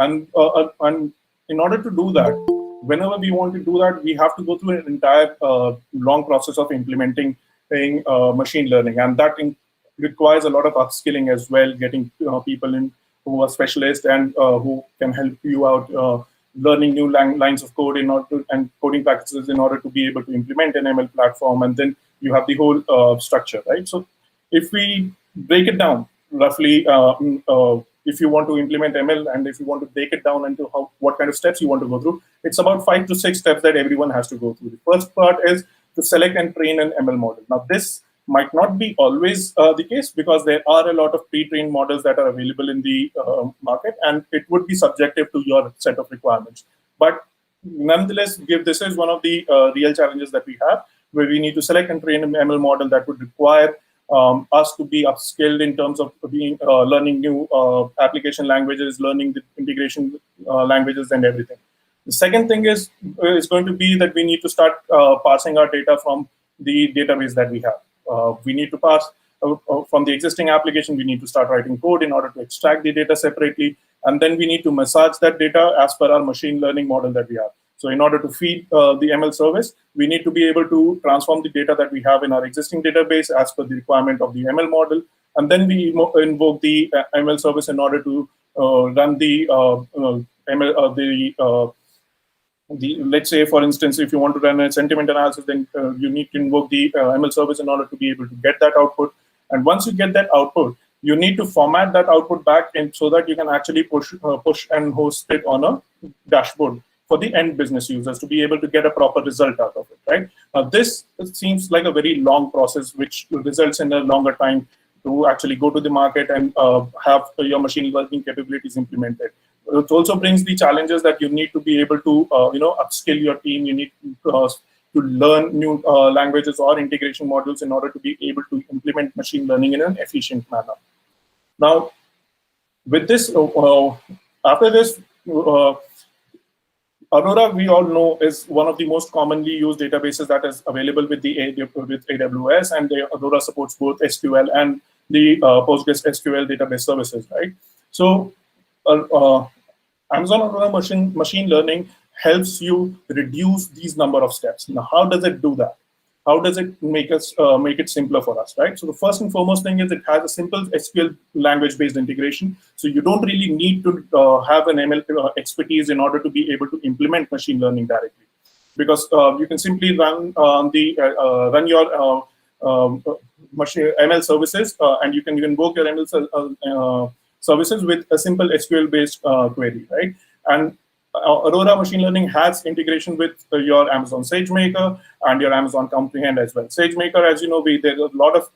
And in order to do that, whenever we want to do that, we have to go through an entire long process of implementing machine learning, and that requires a lot of upskilling as well, getting people in who are specialists and who can help you out learning new lines of code in order to, and coding practices in order to be able to implement an ML platform, and then you have the whole structure, right? So if we break it down roughly, if you want to implement ML and if you want to break it down into what kind of steps you want to go through, it's about 5 to 6 steps that everyone has to go through. The first part is to select and train an ML model. Now, this might not be always the case, because there are a lot of pre-trained models that are available in the market, and it would be subjective to your set of requirements. But nonetheless, this is one of the real challenges that we have, where we need to select and train an ML model that would require us to be upskilled in terms of being learning new application languages, learning the integration languages and everything. The second thing is going to be that we need to start parsing our data from the database that we have. We need to parse from the existing application. We need to start writing code in order to extract the data separately, and then we need to massage that data as per our machine learning model that we have. So in order to feed the ML service, we need to be able to transform the data that we have in our existing database as per the requirement of the ML model. And then we invoke the ML service in order to run the ML, let's say, for instance, if you want to run a sentiment analysis, then you need to invoke the ML service in order to be able to get that output. And once you get that output, you need to format that output back in so that you can actually push and host it on a dashboard for the end business users to be able to get a proper result out of it, right? Now, this seems like a very long process, which results in a longer time to actually go to the market and have your machine learning capabilities implemented. It also brings the challenges that you need to be able to, upskill your team. You need to learn new languages or integration modules in order to be able to implement machine learning in an efficient manner. Now, with this, after this, Aurora, we all know, is one of the most commonly used databases that is available with AWS, and Aurora supports both SQL and the Postgres SQL database services, right? So Amazon Aurora machine learning helps you reduce these number of steps. Now, how does it do that? How does it make it simpler for us, right? So the first and foremost thing is it has a simple SQL language-based integration. So you don't really need to have an ML expertise in order to be able to implement machine learning directly, because you can simply run your ML services, and you can invoke your ML services with a simple SQL-based query, right? And Aurora machine learning has integration with your Amazon SageMaker and your Amazon Comprehend as well. SageMaker, as you know, there's a lot of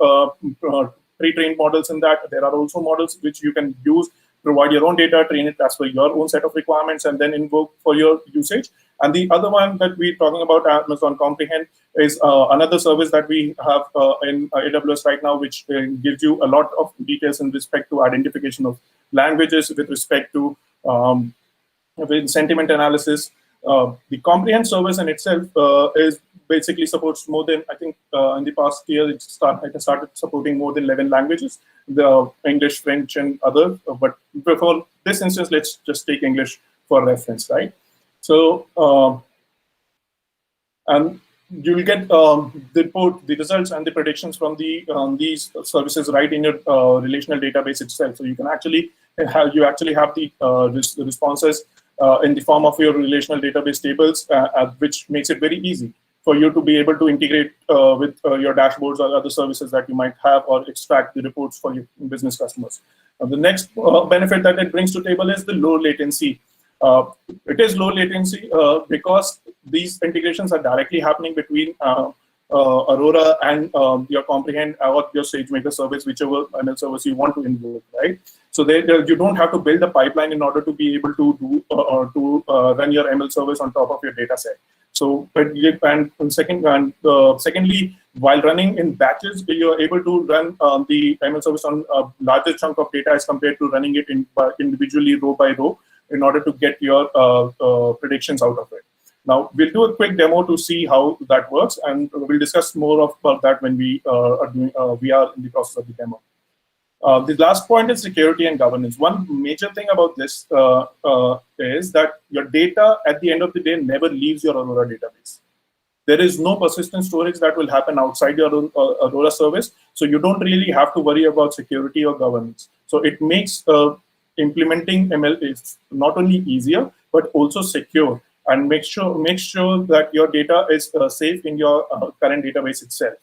pre-trained models in that. There are also models which you can use, provide your own data, train it as per your own set of requirements, and then invoke for your usage. And the other one that we're talking about, Amazon Comprehend, is another service that we have in AWS right now, which gives you a lot of details in respect to identification of languages, with respect to with sentiment analysis. The Comprehend service in itself is basically supports more than, I think in the past year, it started supporting more than 11 languages, the English, French, and other. But before this instance, let's just take English for reference, right? So, and you will get the results and the predictions from these services right in your relational database itself. So you can actually have the responses in the form of your relational database tables, which makes it very easy for you to be able to integrate with your dashboards or other services that you might have, or extract the reports for your business customers. The next benefit that it brings to table is the low latency. It is low latency because these integrations are directly happening between Aurora and your Comprehend or your SageMaker service, whichever ML service you want to invoke, right? So you don't have to build a pipeline in order to be able to run your ML service on top of your data set. So, secondly, while running in batches, you're able to run the ML service on a larger chunk of data as compared to running it individually row by row in order to get your predictions out of it. Now, we'll do a quick demo to see how that works, and we'll discuss more about that when we are in the process of the demo. The last point is security and governance. One major thing about this is that your data at the end of the day never leaves your Aurora database. There is no persistent storage that will happen outside your Aurora service. So you don't really have to worry about security or governance. So it makes implementing ML is not only easier, but also secure, and make sure that your data is safe in your current database itself,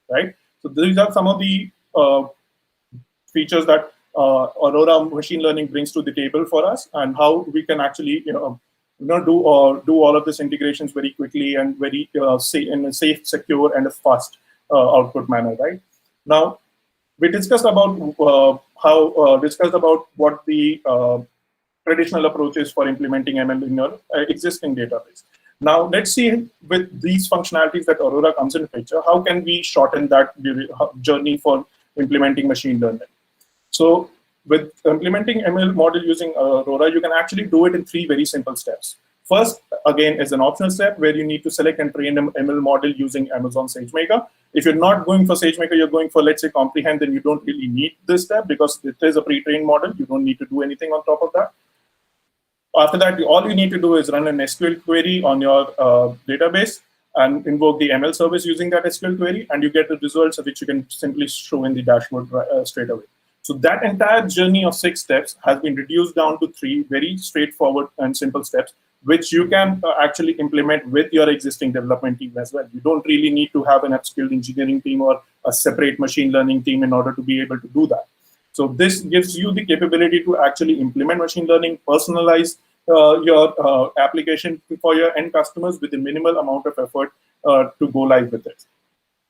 right? So these are some of the features that Aurora machine learning brings to the table for us, and how we can actually do all of this integrations very quickly and very in a safe, secure, and a fast output manner, right? Now, we discussed about what the traditional approaches for implementing ML in your existing database. Now, let's see, with these functionalities that Aurora comes in picture, how can we shorten that journey for implementing machine learning? So with implementing ML model using Aurora, you can actually do it in 3 very simple steps. First, again, is an optional step where you need to select and train an ML model using Amazon SageMaker. If you're not going for SageMaker, you're going for, let's say, Comprehend, then you don't really need this step because it is a pre-trained model. You don't need to do anything on top of that. After that, all you need to do is run an SQL query on your database and invoke the ML service using that SQL query, and you get the results which you can simply show in the dashboard straight away. So that entire journey of 6 steps has been reduced down to 3 very straightforward and simple steps, which you can actually implement with your existing development team as well. You don't really need to have an upskilled engineering team or a separate machine learning team in order to be able to do that. So this gives you the capability to actually implement machine learning, personalize your application for your end customers with a minimal amount of effort to go live with it.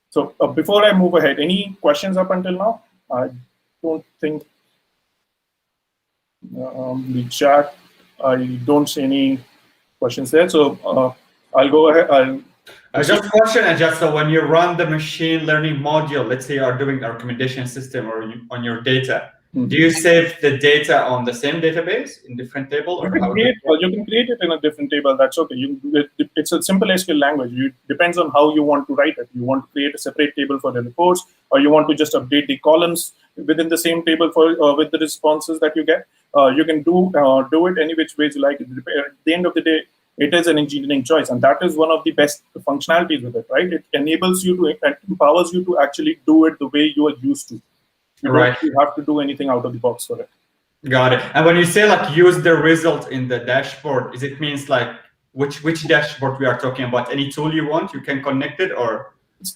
So before I move ahead, any questions up until now? I don't think the chat, I don't see any questions there. So I'll go ahead. Just a question, Ajat. So when you run the machine learning module, let's say you are doing a recommendation system or on your data, do you save the data on the same database in different table? You can create it in a different table. That's okay. It's a simple SQL language. It depends on how you want to write it. You want to create a separate table for the reports, or you want to just update the columns within the same table for with the responses that you get. You can do it any which ways you like. At the end of the day, it is an engineering choice, and that is one of the best functionalities with it, right? It enables you to, it empowers you to actually do it the way you are used to. You don't have to do anything out of the box for it. Got it. And when you say like use the result in the dashboard, is it means like which dashboard we are talking about? Any tool you want, you can connect it, or?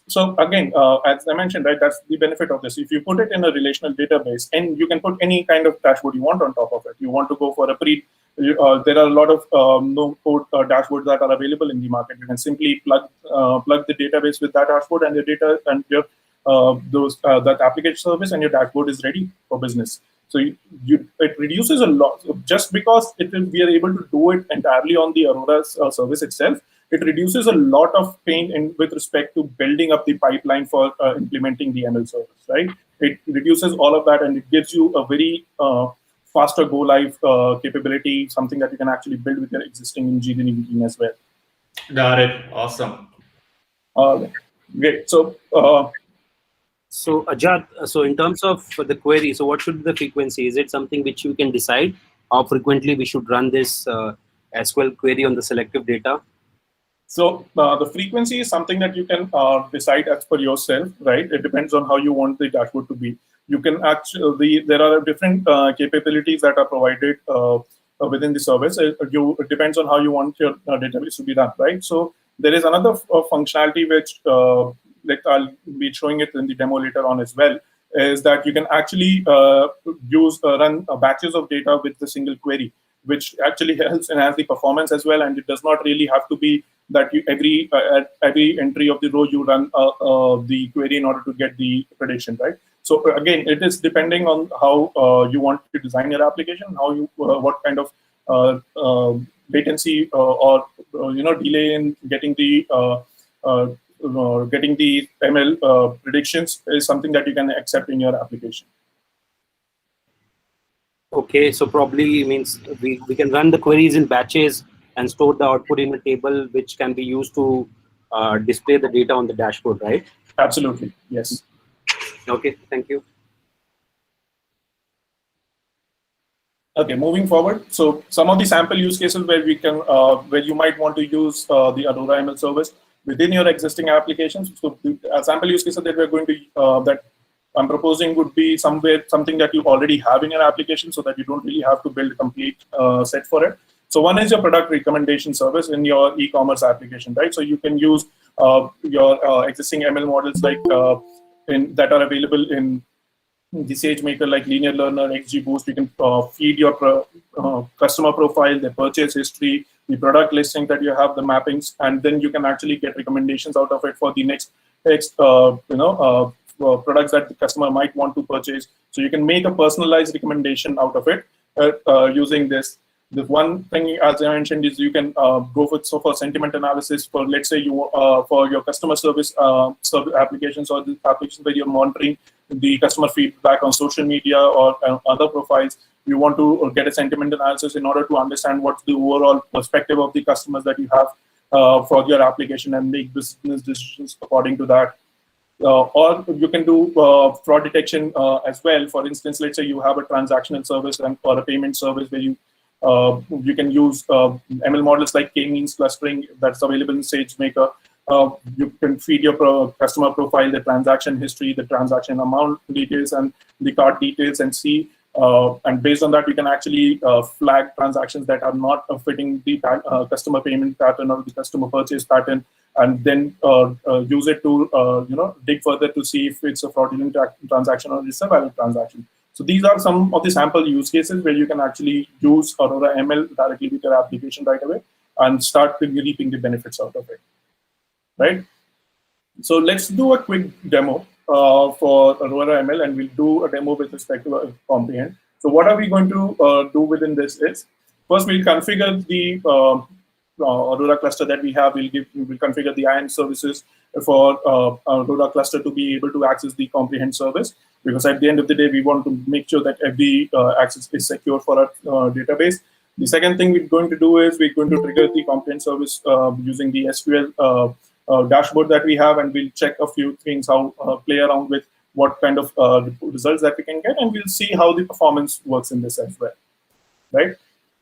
So again, as I mentioned, right, that's the benefit of this. If you put it in a relational database, and you can put any kind of dashboard you want on top of it. You want to go for a there are a lot of no-code dashboards that are available in the market. You can simply plug the database with that dashboard, and your data and your that application service and your dashboard is ready for business. So it reduces a lot, just because we are able to do it entirely on the Aurora service itself. It reduces a lot of pain with respect to building up the pipeline for implementing the ML service, right? It reduces all of that, and it gives you a very faster go live capability, something that you can actually build with your existing engineering team as well. Got it. Awesome. Great. So. So Ajat, so in terms of the query, so what should be the frequency? Is it something which you can decide how frequently we should run this SQL query on the selective data? So the frequency is something that you can decide as per yourself, right? It depends on how you want the dashboard to be. You can actually, there are different capabilities that are provided within the service. It depends on how you want your database to be done, right? So there is another functionality which like I'll be showing it in the demo later on as well, is that you can actually run batches of data with the single query, which actually helps enhance the performance as well. And it does not really have to be that you at every entry of the row you run the query in order to get the prediction, right? So again, it is depending on how you want to design your application, how you what kind of latency or delay in getting the ML predictions is something that you can accept in your application. Okay, so probably means we can run the queries in batches and store the output in a table, which can be used to display the data on the dashboard, right? Absolutely, yes. Okay, thank you. Okay, moving forward. So some of the sample use cases where we can, where you might want to use the Aurora ML service within your existing applications. So the sample use cases that we're going to, that I'm proposing would be something that you already have in your application so that you don't really have to build a complete set for it. So one is your product recommendation service in your e-commerce application, right? So you can use your existing ML models like that are available in the SageMaker, like Linear Learner, XGBoost. You can feed your customer profile, their purchase history, the product listing that you have, the mappings, and then you can actually get recommendations out of it for the next products that the customer might want to purchase. So you can make a personalized recommendation out of it using this. The one thing, as I mentioned, is you can go for sentiment analysis for, let's say, you for your customer service applications or the applications where you're monitoring the customer feedback on social media or other profiles. You want to get a sentiment analysis in order to understand what's the overall perspective of the customers that you have for your application and make business decisions according to that. Or you can do fraud detection as well. For instance, let's say you have a transactional service or a payment service where you can use ML models like K-means clustering that's available in SageMaker. You can feed your customer profile, the transaction history, the transaction amount details, and the card details, and see. And based on that, you can actually flag transactions that are not fitting the customer payment pattern or the customer purchase pattern, and then use it to dig further to see if it's a fraudulent transaction or it's a valid transaction. So these are some of the sample use cases where you can actually use Aurora ML directly with your application right away and start reaping the benefits out of it, right? So let's do a quick demo for Aurora ML, and we'll do a demo with respect to Comprehend. So what are we going to do within this is, first we'll configure the Aurora cluster that we have. We'll configure the IAM services for Aurora cluster to be able to access the Comprehend service, because at the end of the day, we want to make sure that every access is secure for our database. The second thing we're going to do is we're going to trigger the Comprehend service using the SQL dashboard that we have, and we'll check a few things, play around with what kind of results that we can get, and we'll see how the performance works in this as well, right?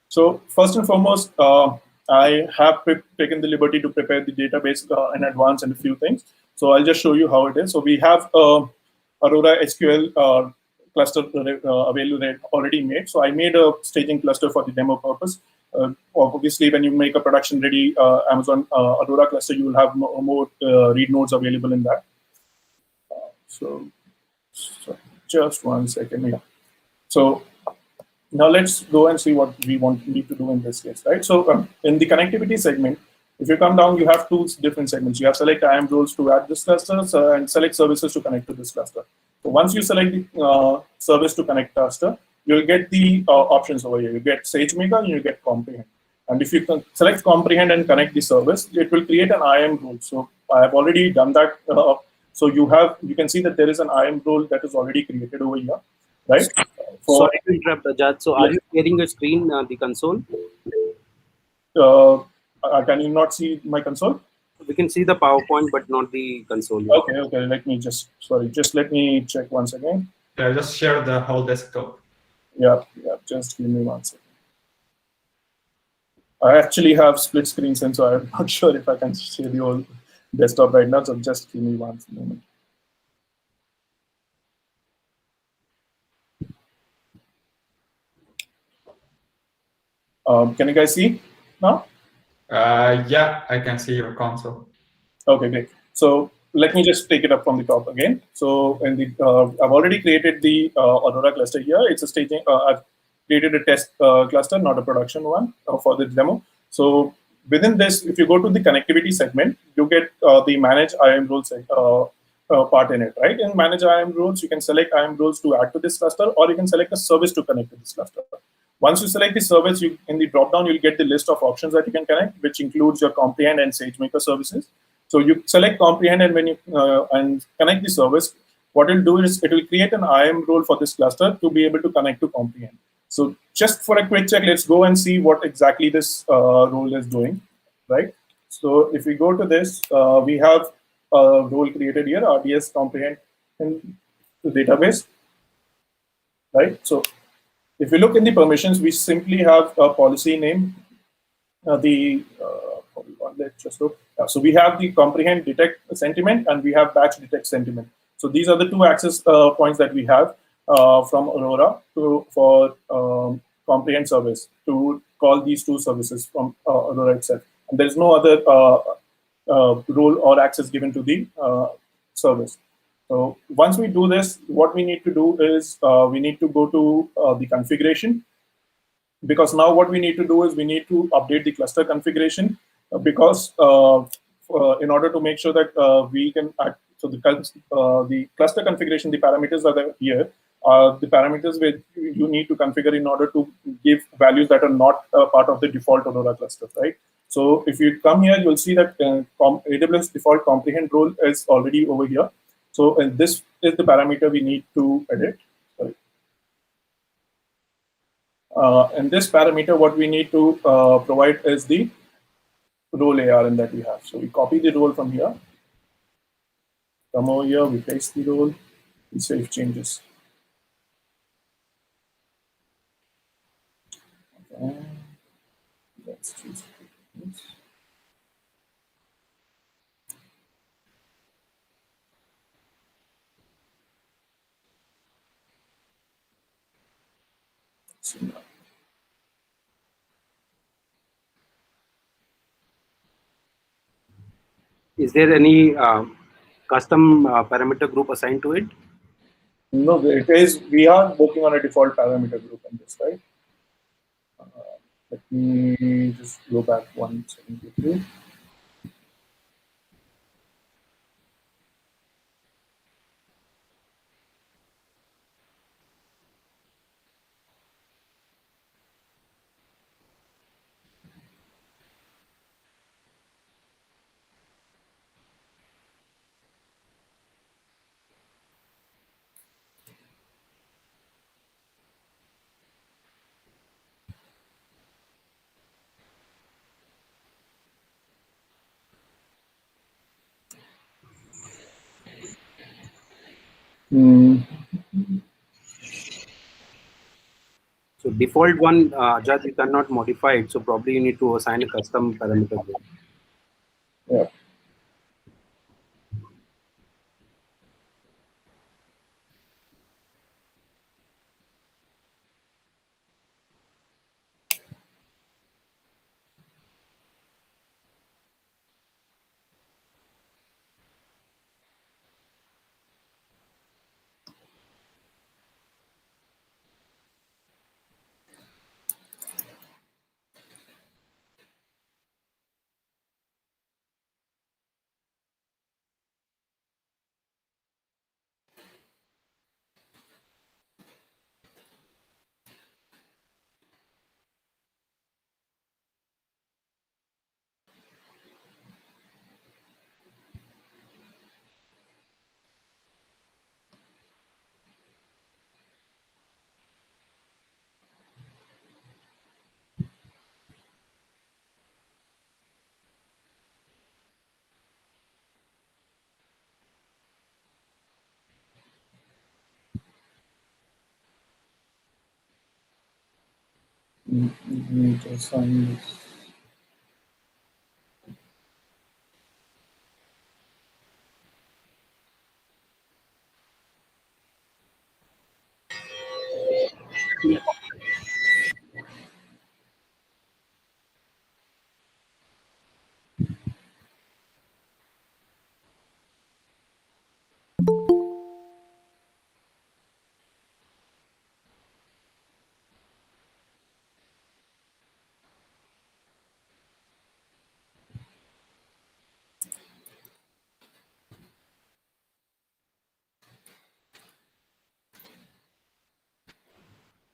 So first and foremost, I have taken the liberty to prepare the database in advance and a few things. So I'll just show you how it is. So we have Aurora SQL cluster available already made. So I made a staging cluster for the demo purpose. Obviously, when you make a production-ready Amazon Aurora cluster, you will have more read nodes available in that. So just one second here. So now let's go and see what we need to do in this case, right? So in the connectivity segment, if you come down, you have two different segments. You have select IAM roles to add this cluster and select services to connect to this cluster. So once you select the service to connect cluster, you'll get the options over here. You get SageMaker and you get Comprehend. And if you can select Comprehend and connect the service, it will create an IAM role. So I have already done that. So you can see that there is an IAM role that is already created over here, right? Sorry to interrupt, Ajat. So are you sharing your screen, the console? Can you not see my console? We can see the PowerPoint, but not the console. Okay. Let me just let me check once again. Yeah, just share the whole desktop. Yeah. Just give me 1 second. I actually have split screen, so I'm not sure if I can share the whole desktop right now. So just give me 1 moment. Can you guys see now? Yeah, I can see your console. Okay, great. So let me just take it up from the top again. So in the I've already created the Aurora cluster here. It's a staging. I've created a test cluster, not a production one, for the demo. So within this, if you go to the connectivity segment, you get the manage IAM roles part in it, right? In manage IAM roles, you can select IAM roles to add to this cluster, or you can select a service to connect to this cluster. Once you select the service, in the dropdown, you'll get the list of options that you can connect, which includes your Comprehend and SageMaker services. So you select Comprehend, and when you and connect the service, what it'll do is it will create an IAM role for this cluster to be able to connect to Comprehend. So just for a quick check, let's go and see what exactly this role is doing, right? So if we go to this, we have a role created here, RDS Comprehend in the database, right? So If you look in the permissions, we simply have a policy name. Let's just look. So we have the comprehend detect sentiment, and we have batch detect sentiment. So these are the two access points that we have from Aurora for comprehend service to call these two services from Aurora itself. And there is no other role or access given to the service. So once we do this, what we need to do is we need to go to the configuration, because now what we need to do is we need to update the cluster configuration because in order to make sure that we can act, so the cluster configuration, the parameters are there here, the parameters which you need to configure in order to give values that are not part of the default Aurora cluster, right? So if you come here, you'll see that AWS default comprehend role is already over here. So this is the parameter we need to edit. Sorry. And this parameter, what we need to provide is the role ARN that we have. So we copy the role from here, come over here, we paste the role, we save changes. Okay. Let's choose this. Is there any custom parameter group assigned to it? No, it is. We are working on a default parameter group in this, right? Let me just go back 1 second quickly. So default one, Ajat, you cannot modify it. So probably you need to assign a custom parameter group. Yeah. Need to assign this.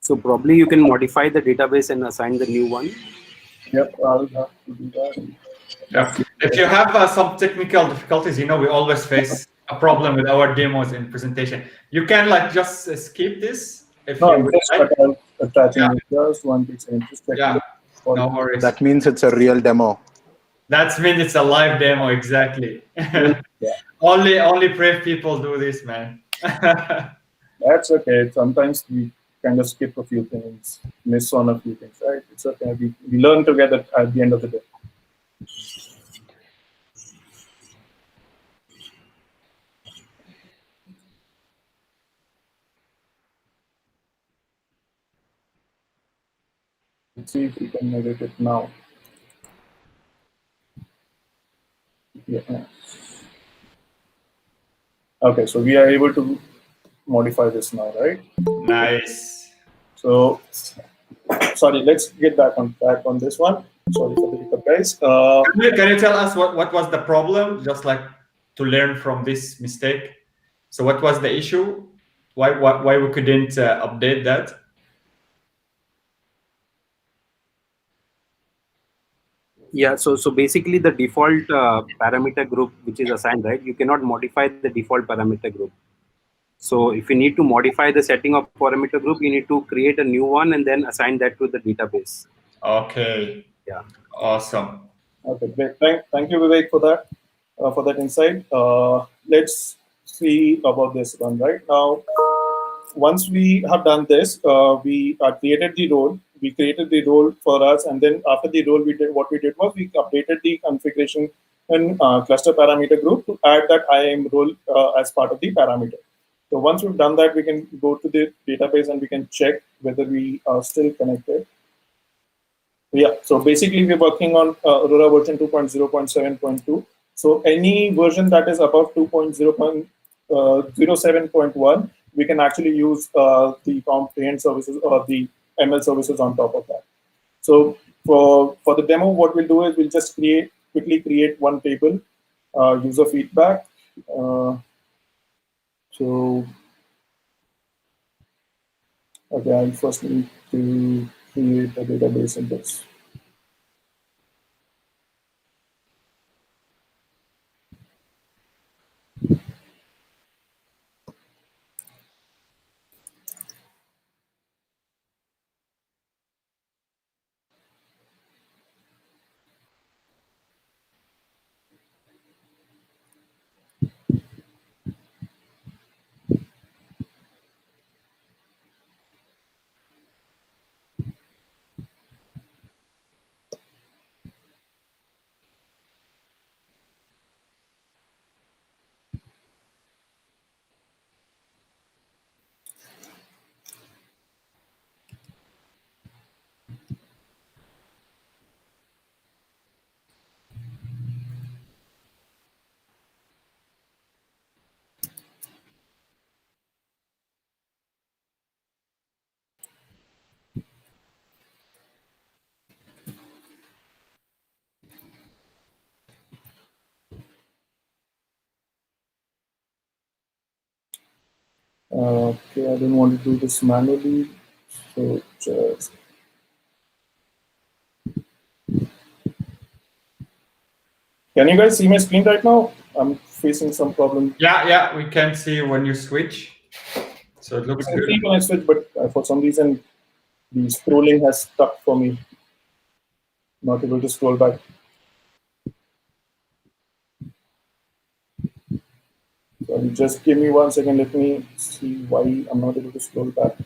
So probably you can modify the database and assign the new one. Yep, I'll have to do that. Yeah. If you have some technical difficulties, we always face a problem with our demos in presentation. You can just skip this if No, you would just like. attaching Yeah. it. Just 1 second. Just check Yeah, it. no worries. That means it's a real demo. That means it's a live demo, exactly. Yeah. Only brave people do this, man. That's okay. Sometimes we kind of skip a few things, miss on a few things, right? It's okay. We learn together at the end of the day. Let's see if we can edit it now. Yeah. Okay, so we are able to modify this now, right? Nice. So, sorry, let's get back on this one. Sorry for the hiccup, guys. Can you tell us what was the problem, just like to learn from this mistake? So what was the issue? Why we couldn't update that? Yeah, so basically the default parameter group which is assigned, right? You cannot modify the default parameter group. So if you need to modify the setting of parameter group, you need to create a new one and then assign that to the database. Okay. Yeah. Awesome. Okay, great. Thank you, Vivek, for that insight. Let's see about this one right now. Once we have done this, we created the role. We created the role for us, and then after the role, we did was we updated the configuration and cluster parameter group to add that IAM role as part of the parameter. So once we've done that, we can go to the database and we can check whether we are still connected. Yeah, so basically we're working on Aurora version 2.0.7.2. So any version that is above 2.0.07.1, we can actually use the comprehend services or the ML services on top of that. So for the demo, what we'll do is we'll just quickly create one table, user feedback. So okay, I'll first need to create a database index. Okay, I didn't want to do this manually, so just. Can you guys see my screen right now? I'm facing some problem. Yeah, we can see when you switch. So it looks good. When I switch, but for some reason, the scrolling has stuck for me. Not able to scroll back. So just give me 1 second. Let me see why I'm not able to scroll back.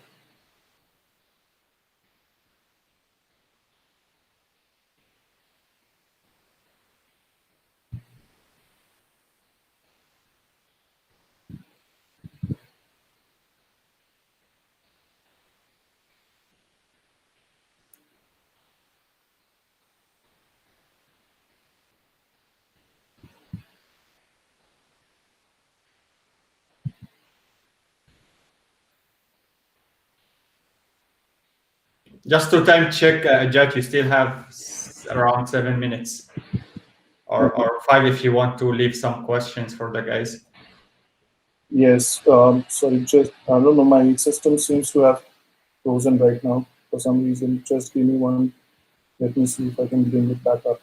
Just to time check, Judge, you still have around 7 minutes, or 5 if you want to leave some questions for the guys. Yes. Sorry, just I don't know. My system seems to have frozen right now for some reason. Just give me one. Let me see if I can bring it back up.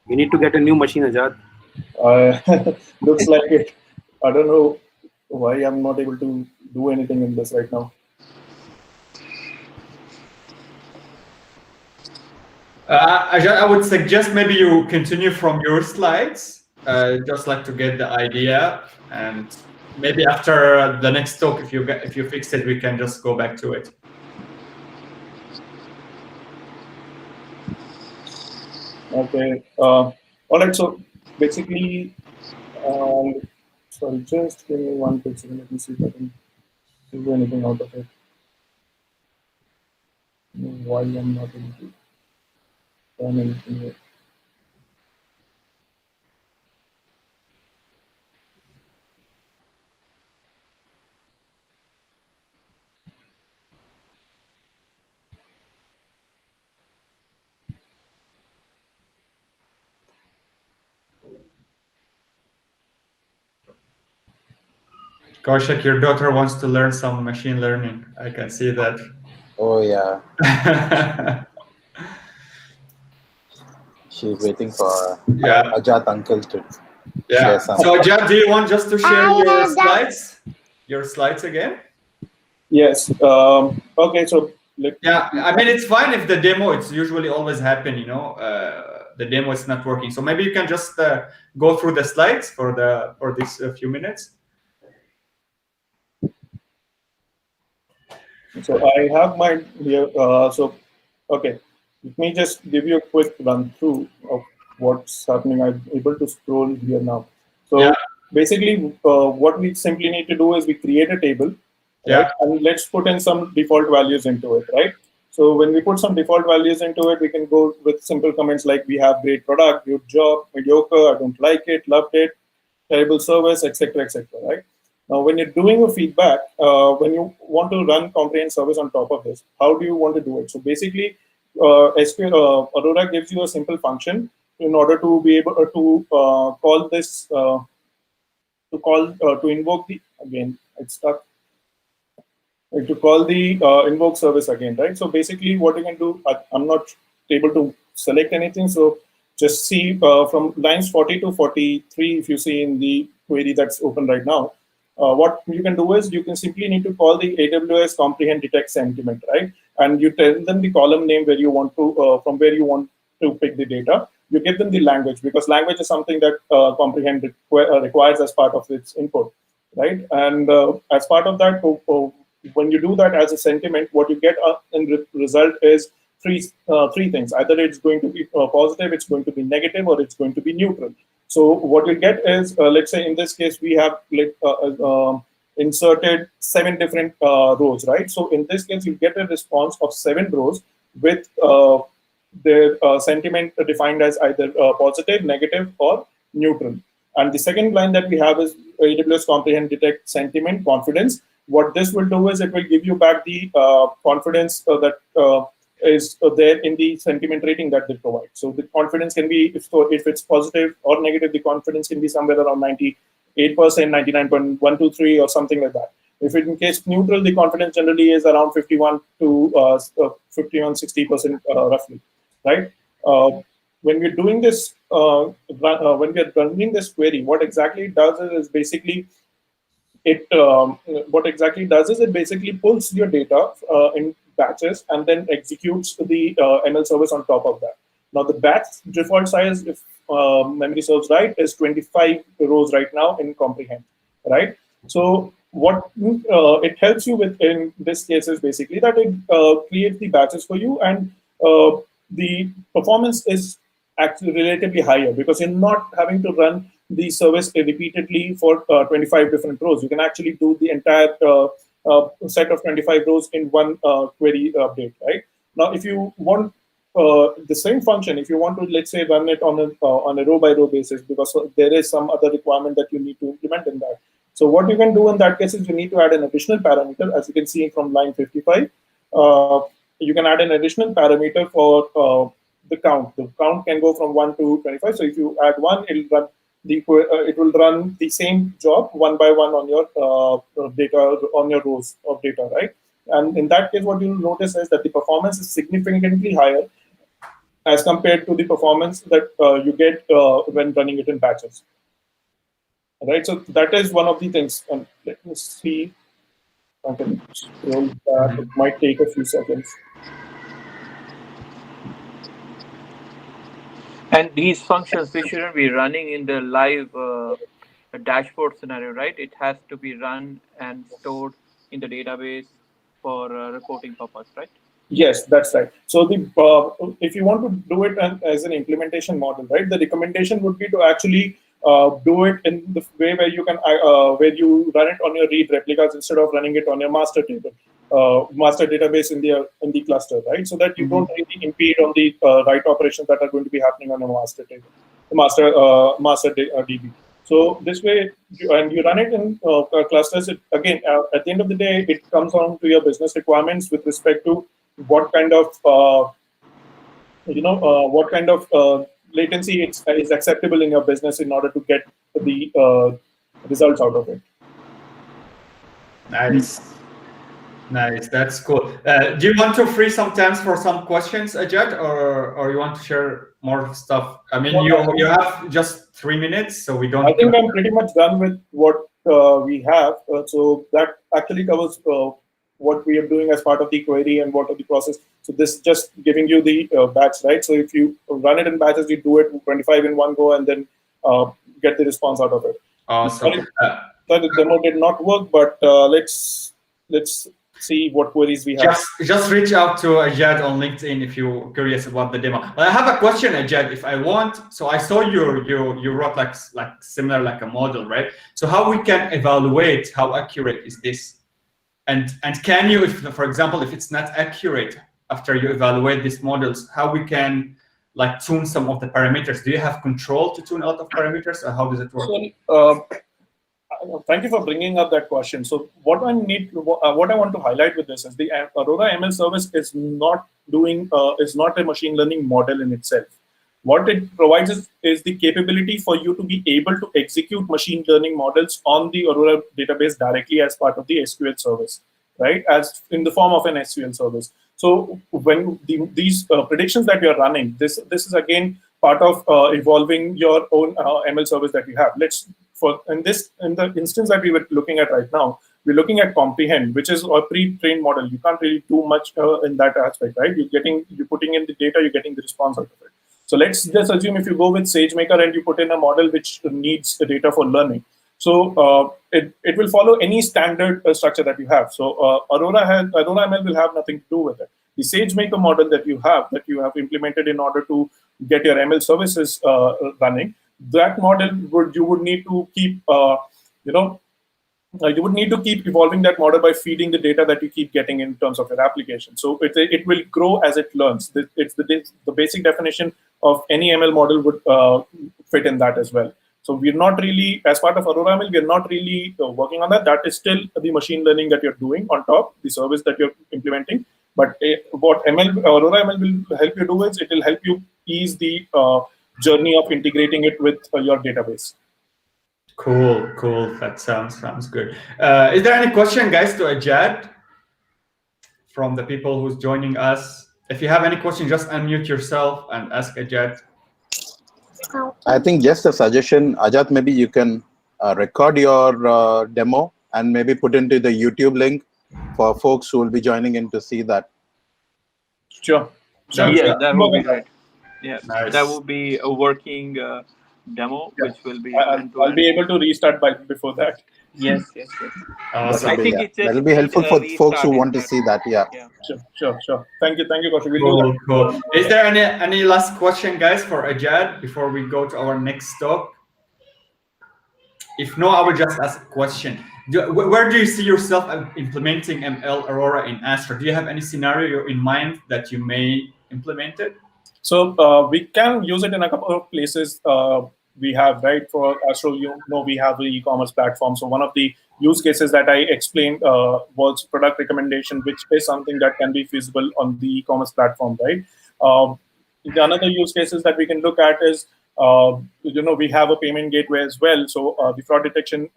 You need to get a new machine, Ajat. Looks like it. I don't know why I'm not able to do anything in this right now. I would suggest maybe you continue from your slides, just like to get the idea, and maybe after the next talk, if you fix it, we can just go back to it. Okay. All right. So basically, sorry, just give me 1 quick second. Let me see if I can do anything out of it. Why I'm not able to run anything here. Kaushik, your daughter wants to learn some machine learning. I can see that. Oh yeah. She's waiting for Ajat uncle to share some. So Ajat, do you want just to share your slides? Your slides again? Yes. Okay. So I mean, it's fine if the demo, it's usually always happen, you know, the demo is not working. So maybe you can just go through the slides for these few minutes. So I have my here. Okay, let me just give you a quick run through of what's happening. I'm able to scroll here now. So basically, what we simply need to do is we create a table, right? And let's put in some default values into it, right? So when we put some default values into it, we can go with simple comments like we have great product, good job, mediocre, I don't like it, loved it, terrible service, etc., etc., right? Now, when you're doing a feedback, when you want to run comprehensive service on top of this, how do you want to do it? So basically, Aurora gives you a simple function in order to be able to call this, to invoke the, again, it's stuck, to call the invoke service again, right? So basically what you can do, I'm not able to select anything. So just see from lines 40 to 43, if you see in the query that's open right now, what you can do is you can simply need to call the AWS comprehend detect sentiment, right? And you tell them the column name where you want to, from where you want to pick the data. You give them the language, because language is something that comprehend requires as part of its input, right? And as part of that, when you do that as a sentiment, what you get in result is three things. Either it's going to be positive, it's going to be negative, or it's going to be neutral. So what you get is, let's say in this case, we have inserted 7 different rows, right? So in this case, you get a response of 7 rows with their sentiment defined as either positive, negative, or neutral. And the second line that we have is AWS comprehend detect sentiment confidence. What this will do is it will give you back the confidence that is there in the sentiment rating that they provide. So the confidence can be, if it's positive or negative, the confidence can be somewhere around 98%, 99.123, or something like that. If in case neutral, the confidence generally is around 51 to 60% roughly, right? When we're doing this, when we're running this query, what exactly it does is basically it basically pulls your data in batches and then executes the ML service on top of that. Now the batch default size, if memory serves right, is 25 rows right now in comprehend, right? So what it helps you with in this case is basically that it creates the batches for you, and the performance is actually relatively higher because you're not having to run the service repeatedly for 25 different rows. You can actually do the entire set of 25 rows in one query update, right? Now, if you want the same function, if you want to, let's say, run it on a row by row basis, because there is some other requirement that you need to implement in that. So what you can do in that case is you need to add an additional parameter, as you can see from line 55. You can add an additional parameter for the count. The count can go from 1 to 25. So if you add 1, it will run the same job one by one on your data, on your rows of data, right? And in that case, what you'll notice is that the performance is significantly higher as compared to the performance that you get when running it in batches. right? So that is one of the things. Let me see. I can scroll back. It might take a few seconds. And these functions, they shouldn't be running in the live dashboard scenario, right? It has to be run and stored in the database for reporting purpose, right? Yes, that's right. So the if you want to do it as an implementation model, right, the recommendation would be to actually do it in the way where you can where you run it on your read replicas instead of running it on your master table, master database in the cluster, right? So that you don't really impede on the write operations that are going to be happening on your master table, the master DB. So this way, and you run it in clusters. Again, at the end of the day, it comes down to your business requirements with respect to what kind of latency is acceptable in your business in order to get the results out of it. Nice, that's cool. Do you want to free some time for some questions, Ajat, or you want to share more stuff? I mean, you have just 3 minutes, so we don't. I think I'm pretty much done with what we have. So that actually covers what we are doing as part of the query and what are the process. So this is just giving you the batch, right? So if you run it in batches, you do it 25 in one go and then get the response out of it. Awesome. The demo did not work, but let's see what queries we have. Just reach out to Ajat on LinkedIn if you're curious about the demo. I have a question, Ajat, if I want. So I saw you wrote like similar like a model, right? So how we can evaluate how accurate is this? And can you, if for example, if it's not accurate after you evaluate these models, how we can like tune some of the parameters? Do you have control to tune a lot of parameters, or how does it work? So, thank you for bringing up that question. So what I want to highlight with this is the Aurora ML service is not a machine learning model in itself. What it provides is the capability for you to be able to execute machine learning models on the Aurora database directly as part of the SQL service, right? As in the form of an SQL service. So when these predictions that we are running, this is again part of evolving your own ML service that you have. In the instance that we were looking at right now, we're looking at comprehend, which is a pre-trained model. You can't really do much in that aspect, right? You're putting in the data, you're getting the response out of it. So let's just assume if you go with SageMaker and you put in a model which needs the data for learning. So it will follow any standard structure that you have. So Aurora ML will have nothing to do with it. The SageMaker model that you have implemented in order to get your ML services running, that model you would need to keep you would need to keep evolving that model by feeding the data that you keep getting in terms of your application. So it will grow as it learns. It's the basic definition of any ML model would fit in that as well. So we're not really, as part of Aurora ML, we're not really working on that. That is still the machine learning that you're doing on top, the service that you're implementing. But what Aurora ML will help you do is it will help you ease the journey of integrating it with your database. Cool. That sounds good. Is there any question, guys, to Ajat from the people who's joining us? If you have any question, just unmute yourself and ask Ajat. I think just a suggestion, Ajat, maybe you can record your demo and maybe put into the YouTube link for folks who will be joining in to see that. Sure. Yeah, that would be great. Yeah, nice. That would be a working demo, which will be. I'll be able to restart before that. Yes. Awesome. I think it that'll be helpful for folks who want to see that. Yeah. Sure. Thank you, Kaushik. Cool. Is there any last question, guys, for Ajat before we go to our next talk? If no, I will just ask a question. Where do you see yourself implementing ML Aurora in Astra? Do you have any scenario in mind that you may implement it? So we can use it in a couple of places. We have, right, for Astra, we have the e-commerce platform. So one of the use cases that I explained was product recommendation, which is something that can be feasible on the e-commerce platform, right? Another use cases that we can look at is, we have a payment gateway as well. So the fraud detection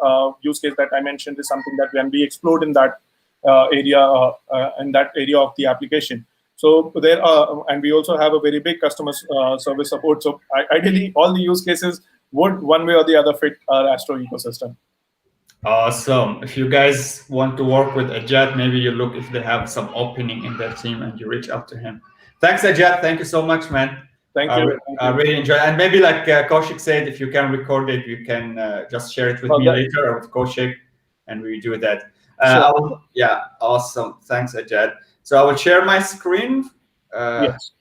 use case that I mentioned is something that can be explored in that area of the application. So there are, and we also have a very big customer service support. So ideally, all the use cases would one way or the other fit our Astro ecosystem. Awesome. If you guys want to work with Ajat, maybe you look if they have some opening in their team and you reach out to him. Thanks, Ajat. Thank you so much, man. Thank you. I really enjoy it. And maybe like Kaushik said, if you can record it, you can just share it with me later or with Kaushik, and we do that. Sure. Yeah, awesome. Thanks, Ajat. So I will share my screen. Yes.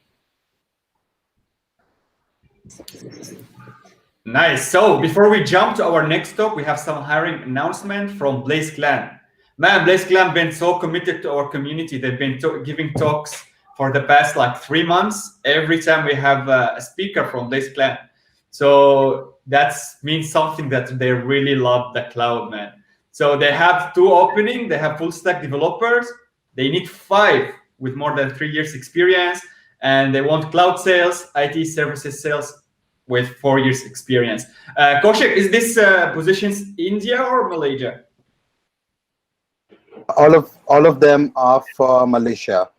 Nice. So before we jump to our next talk, we have some hiring announcement from Blaze Clan. Man, Blaze Clan been so committed to our community. They've been giving talks for the past like 3 months. Every time we have a speaker from Blaze Clan. So that means something that they really love the cloud, man. So they have 2 openings. They have full stack developers. They need 5 with more than 3 years experience. And they want cloud sales, IT services sales with 4 years experience. Kaushik, is this positions India or Malaysia? All of them are for Malaysia.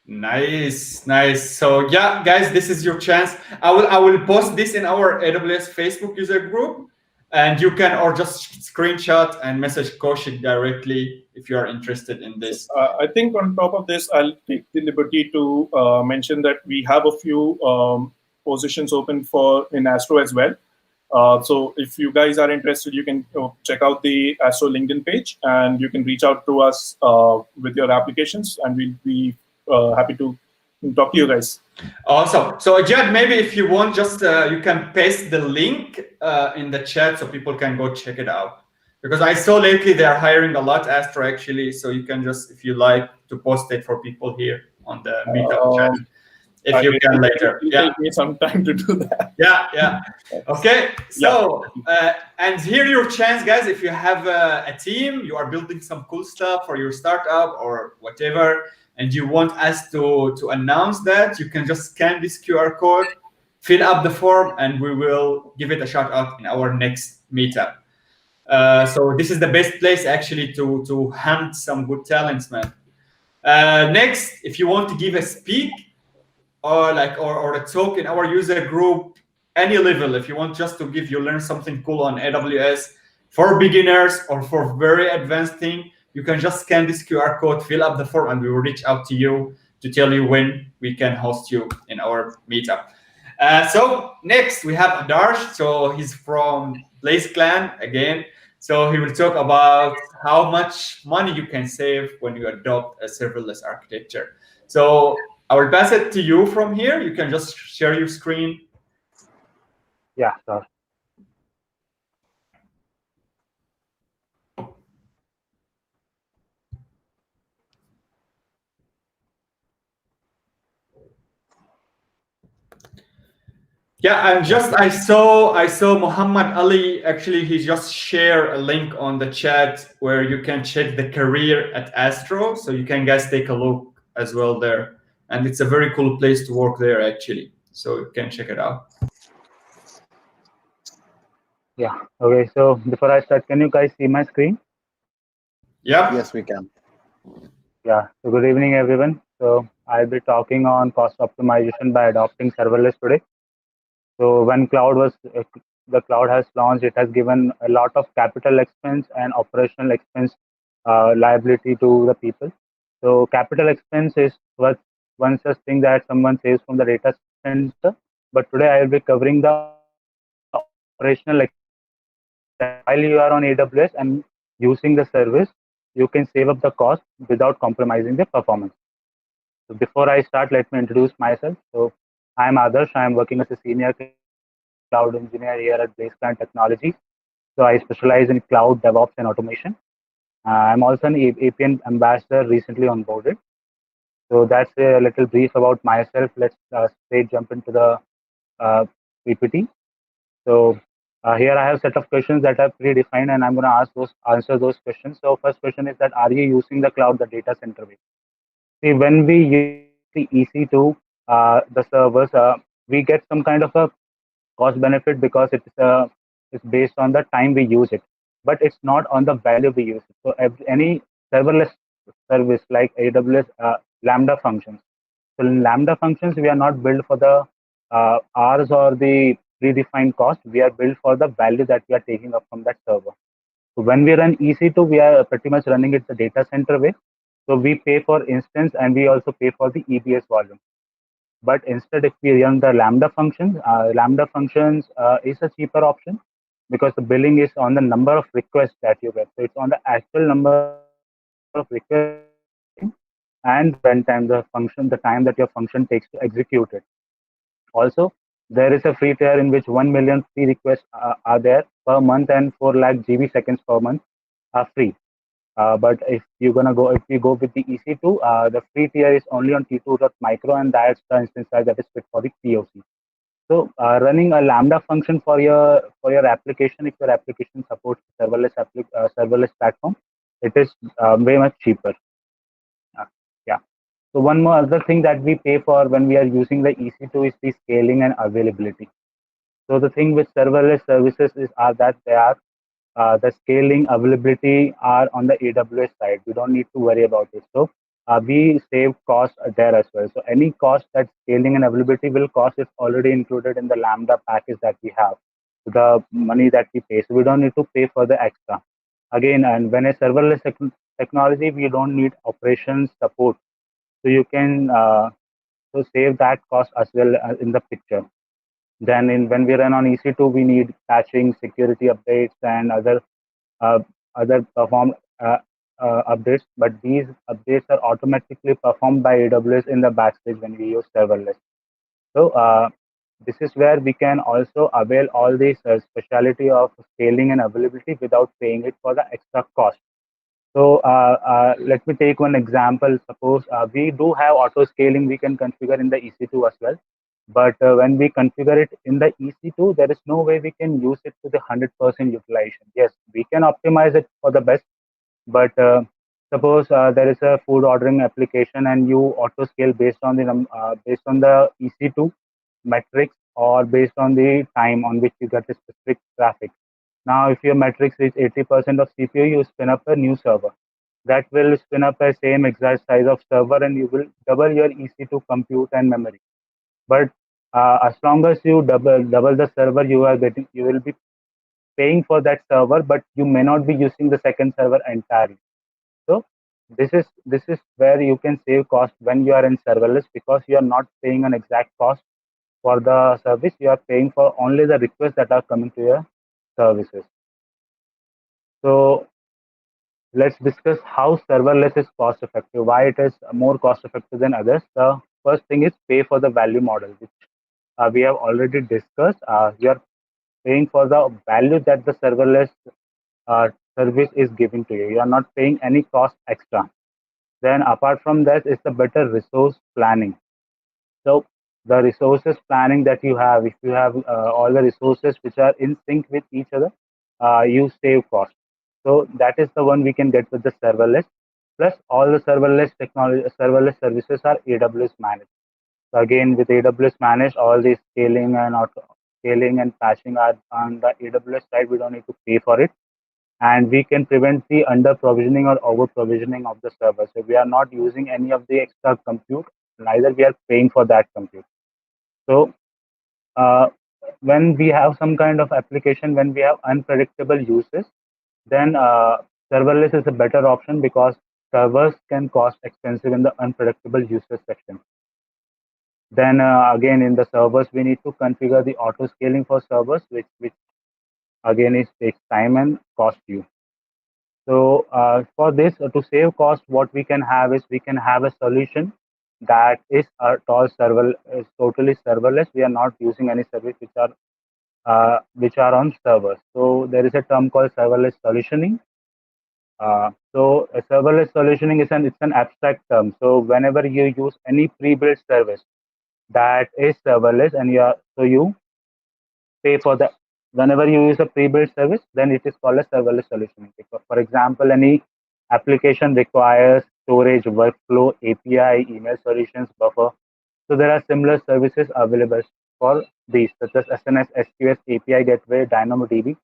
Nice, nice. So yeah, guys, this is your chance. I will post this in our AWS Facebook user group, and you can or just screenshot and message Kaushik directly if you are interested in this. I think on top of this, I'll take the liberty to mention that we have a few positions open in Astro as well. So if you guys are interested, you can check out the Astro LinkedIn page, and you can reach out to us with your applications, and we'll be happy to talk to you guys. Awesome. So Ajat, maybe if you want, just you can paste the link in the chat so people can go check it out. Because I saw lately they are hiring a lot Astro actually, so you can just, if you like, to post it for people here on the Meetup chat. If you can later. Yeah. Take me some time to do that. Yeah. Okay. So, and here your chance, guys. If you have a team, you are building some cool stuff for your startup or whatever, and you want us to announce that, you can just scan this QR code, fill up the form, and we will give it a shout out in our next meetup. So this is the best place actually to hunt some good talents, man. Next, if you want to give a speak, or a talk in our user group, any level, if you want just to learn something cool on AWS for beginners or for very advanced thing, you can just scan this QR code, fill up the form, and we will reach out to you to tell you when we can host you in our meetup. So next we have Adarsh. So he's from Blaze Clan again. So he will talk about how much money you can save when you adopt a serverless architecture. So I will pass it to you from here. You can just share your screen. Yeah, sure. Yeah, and just I saw Muhammad Ali. Actually, he just shared a link on the chat where you can check the career at Astro. So you can guys take a look as well there. And it's a very cool place to work there, actually. So you can check it out. Yeah. Okay. So before I start, can you guys see my screen? Yeah. Yes, we can. Yeah. So good evening, everyone. So I'll be talking on cost optimization by adopting serverless today. So when the cloud has launched, it has given a lot of capital expense and operational expense liability to the people. So capital expense is one such thing that someone saves from the data center. But today I will be covering the operational expense. While you are on AWS and using the service, you can save up the cost without compromising the performance. So before I start, let me introduce myself. So I am Adarsh. I am working as a senior cloud engineer here at Blaze Clan Technologies. So I specialize in cloud DevOps and automation. I'm also an APN ambassador recently onboarded. So that's a little brief about myself. Let's straight jump into the PPT. So here I have a set of questions that are predefined, and I'm going to answer those questions. So first question is that, are you using the cloud, the data center way? See, when we use the EC2, the servers, we get some kind of a cost benefit because it's based on the time we use it, but it's not on the value we use it. So any serverless service like AWS Lambda functions. So in Lambda functions, we are not built for the hours or the predefined cost. We are billed for the value that we are taking up from that server. So when we run EC2, we are pretty much running it the data center way. So we pay for instance and we also pay for the EBS volume. But instead, if we run the Lambda functions is a cheaper option because the billing is on the number of requests that you get. So it's on the actual number of requests that you are getting and the runtime, the time that your function takes to execute it. Also, there is a free tier in which 1 million free requests are there per month and 4 lakh GB seconds per month are free. But if you go with the EC2, the free tier is only on T2.micro, and that's the instance size that is fit for the POC. So running a Lambda function for your application, if your application supports serverless platform, it is way much cheaper. Yeah. So one more other thing that we pay for when we are using the EC2 is the scaling and availability. So the thing with serverless services are that they are the scaling availability are on the AWS side. We don't need to worry about it. So we save cost there as well. So any cost that scaling and availability will cost is already included in the Lambda package that we have, the money that we pay. So we don't need to pay for the extra. Again, and when a serverless technology, we don't need operations support. So you can save that cost as well in the picture. Then when we run on EC2, we need patching, security updates, and other performed updates. But these updates are automatically performed by AWS in the backstage when we use serverless. So this is where we can also avail all these speciality of scaling and availability without paying it for the extra cost. So let me take one example. Suppose we do have auto scaling we can configure in the EC2 as well. But when we configure it in the EC2, there is no way we can use it to the 100% utilization. Yes, we can optimize it for the best, but suppose there is a food ordering application and you auto scale based on the EC2 metrics or based on the time on which you get the specific traffic. Now, if your metrics is 80% of CPU, you spin up a new server. That will spin up a same exact size of server, and you will double your EC2 compute and memory. But as long as you double the server, you will be paying for that server, but you may not be using the second server entirely. So this is where you can save cost when you are in serverless, because you are not paying an exact cost for the service. You are paying for only the requests that are coming to your services. So let's discuss how serverless is cost effective, why it is more cost effective than others. The first thing is pay for the value model, which we have already discussed. You are paying for the value that the serverless service is giving to you. You are not paying any cost extra. Then apart from that is the better resource planning. So the resources planning that you have, if you have all the resources which are in sync with each other, you save cost. So that is the one we can get with the serverless. Plus all the serverless services are AWS managed. So again, with AWS managed, all the scaling and patching are on the AWS side. We don't need to pay for it, and we can prevent the under provisioning or over provisioning of the server. So we are not using any of the extra compute, neither we are paying for that compute. So when we have some kind of application, when we have unpredictable uses, then serverless is a better option because servers can cost expensive in the unpredictable uses section. Then again, in the servers, we need to configure the auto scaling for servers, which again takes time and cost you. So for this, to save cost, what we can have is we can have a solution that is totally serverless. We are not using any service which are on servers. So there is a term called serverless solutioning. So a serverless solutioning is an abstract term. So whenever you use any pre-built service that is serverless, and you pay for the whenever you use a pre-built service, then it is called a serverless solution. For example, any application requires storage, workflow, API, email solutions, buffer. So there are similar services available for these, such as SNS, SQS, API Gateway, DynamoDB.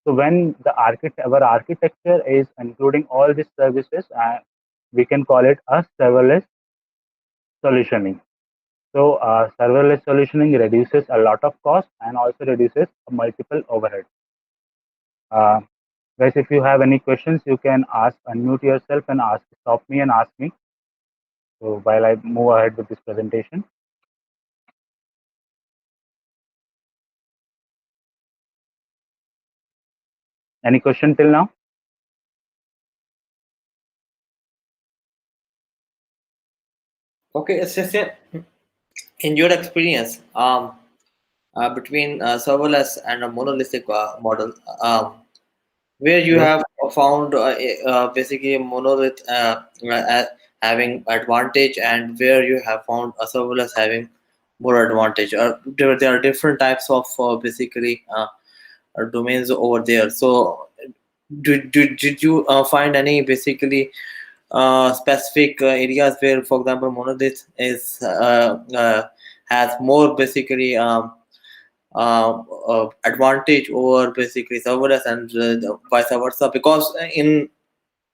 So when our architecture is including all these services, we can call it a serverless solutioning. So serverless solutioning reduces a lot of cost and also reduces multiple overhead. Guys, if you have any questions, you can unmute yourself and stop me and ask me. So while I move ahead with this presentation. Any question till now? Okay, in your experience, between serverless and a monolithic model, where you Yes. have found basically a monolith having advantage, and where you have found a serverless having more advantage, or there are different types of basically domains over there. So did you find any basically specific areas where, for example, monolith is has more basically advantage over basically serverless, and vice versa? Because in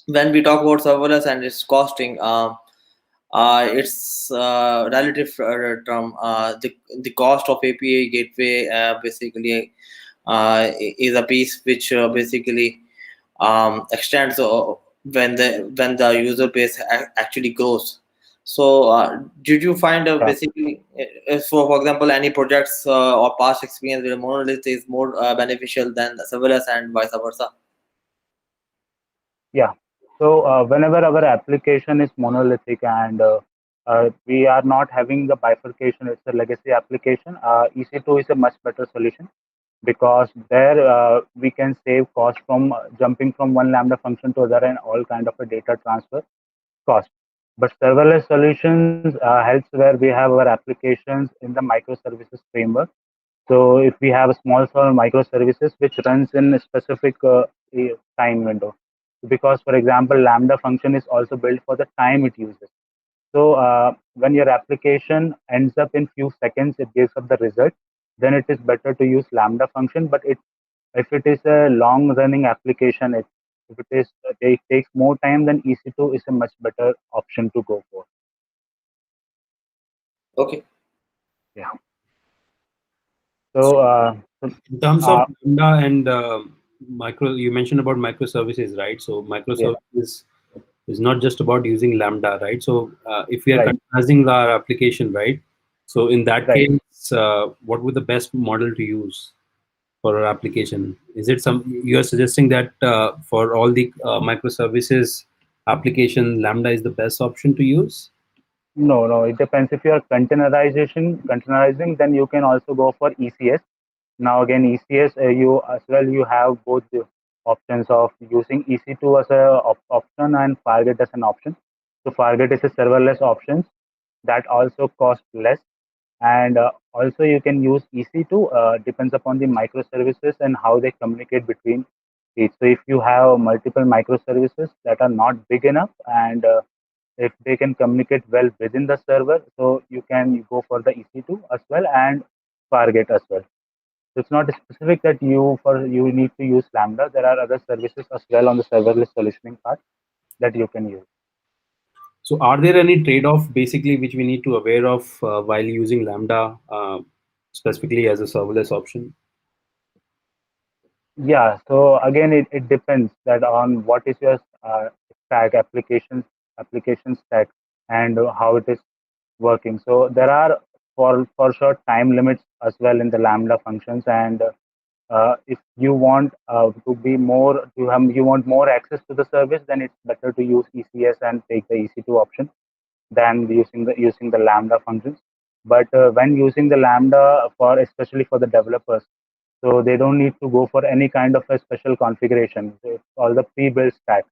when we talk about serverless and its costing, it's relative term. The cost of API gateway basically is a piece which basically extends when the user base actually grows. So did you find basically for example any projects or past experience where monolith is more beneficial than serverless and vice versa? Yeah. So whenever our application is monolithic and we are not having the bifurcation, it's a legacy application, EC2 is a much better solution, because there we can save cost from jumping from one Lambda function to other and all kind of a data transfer cost. But serverless solutions helps where we have our applications in the microservices framework. So if we have a small microservices which runs in a specific time window, because for example, Lambda function is also built for the time it uses. So when your application ends up in few seconds, it gives up the result, then it is better to use Lambda function. But if it is a long running application, if it takes more time, then EC2 is a much better option to go for. Okay. Yeah. So in terms of Lambda and you mentioned about microservices, right? So microservices is not just about using Lambda, right? So if we are right. containerizing our application, right? So in that Right. case, what would the best model to use for our application? Is it you are suggesting that for all the microservices application, Lambda is the best option to use? No, it depends. If you are containerizing, then you can also go for ECS. Now again, ECS, you as well, you have both the options of using EC2 as a option and Fargate as an option. So Fargate is a serverless option that also costs less, and also you can use EC2. Depends upon the microservices and how they communicate between each. So if you have multiple microservices that are not big enough, and if they can communicate well within the server, so you can go for the EC2 as well and Fargate as well. So it's not specific that you need to use Lambda. There are other services as well on the serverless solutioning part that you can use. So are there any trade-off basically which we need to aware of while using Lambda specifically as a serverless option? Yeah, so again, it depends that on what is your stack application stack, and how it is working. So there are for sure time limits as well in the Lambda functions, and if you want to be more you want more access to the service, then it's better to use ECS and take the EC2 option than using the Lambda functions. But when using the Lambda, for especially for the developers, so they don't need to go for any kind of a special configuration. It's all the pre-built stack.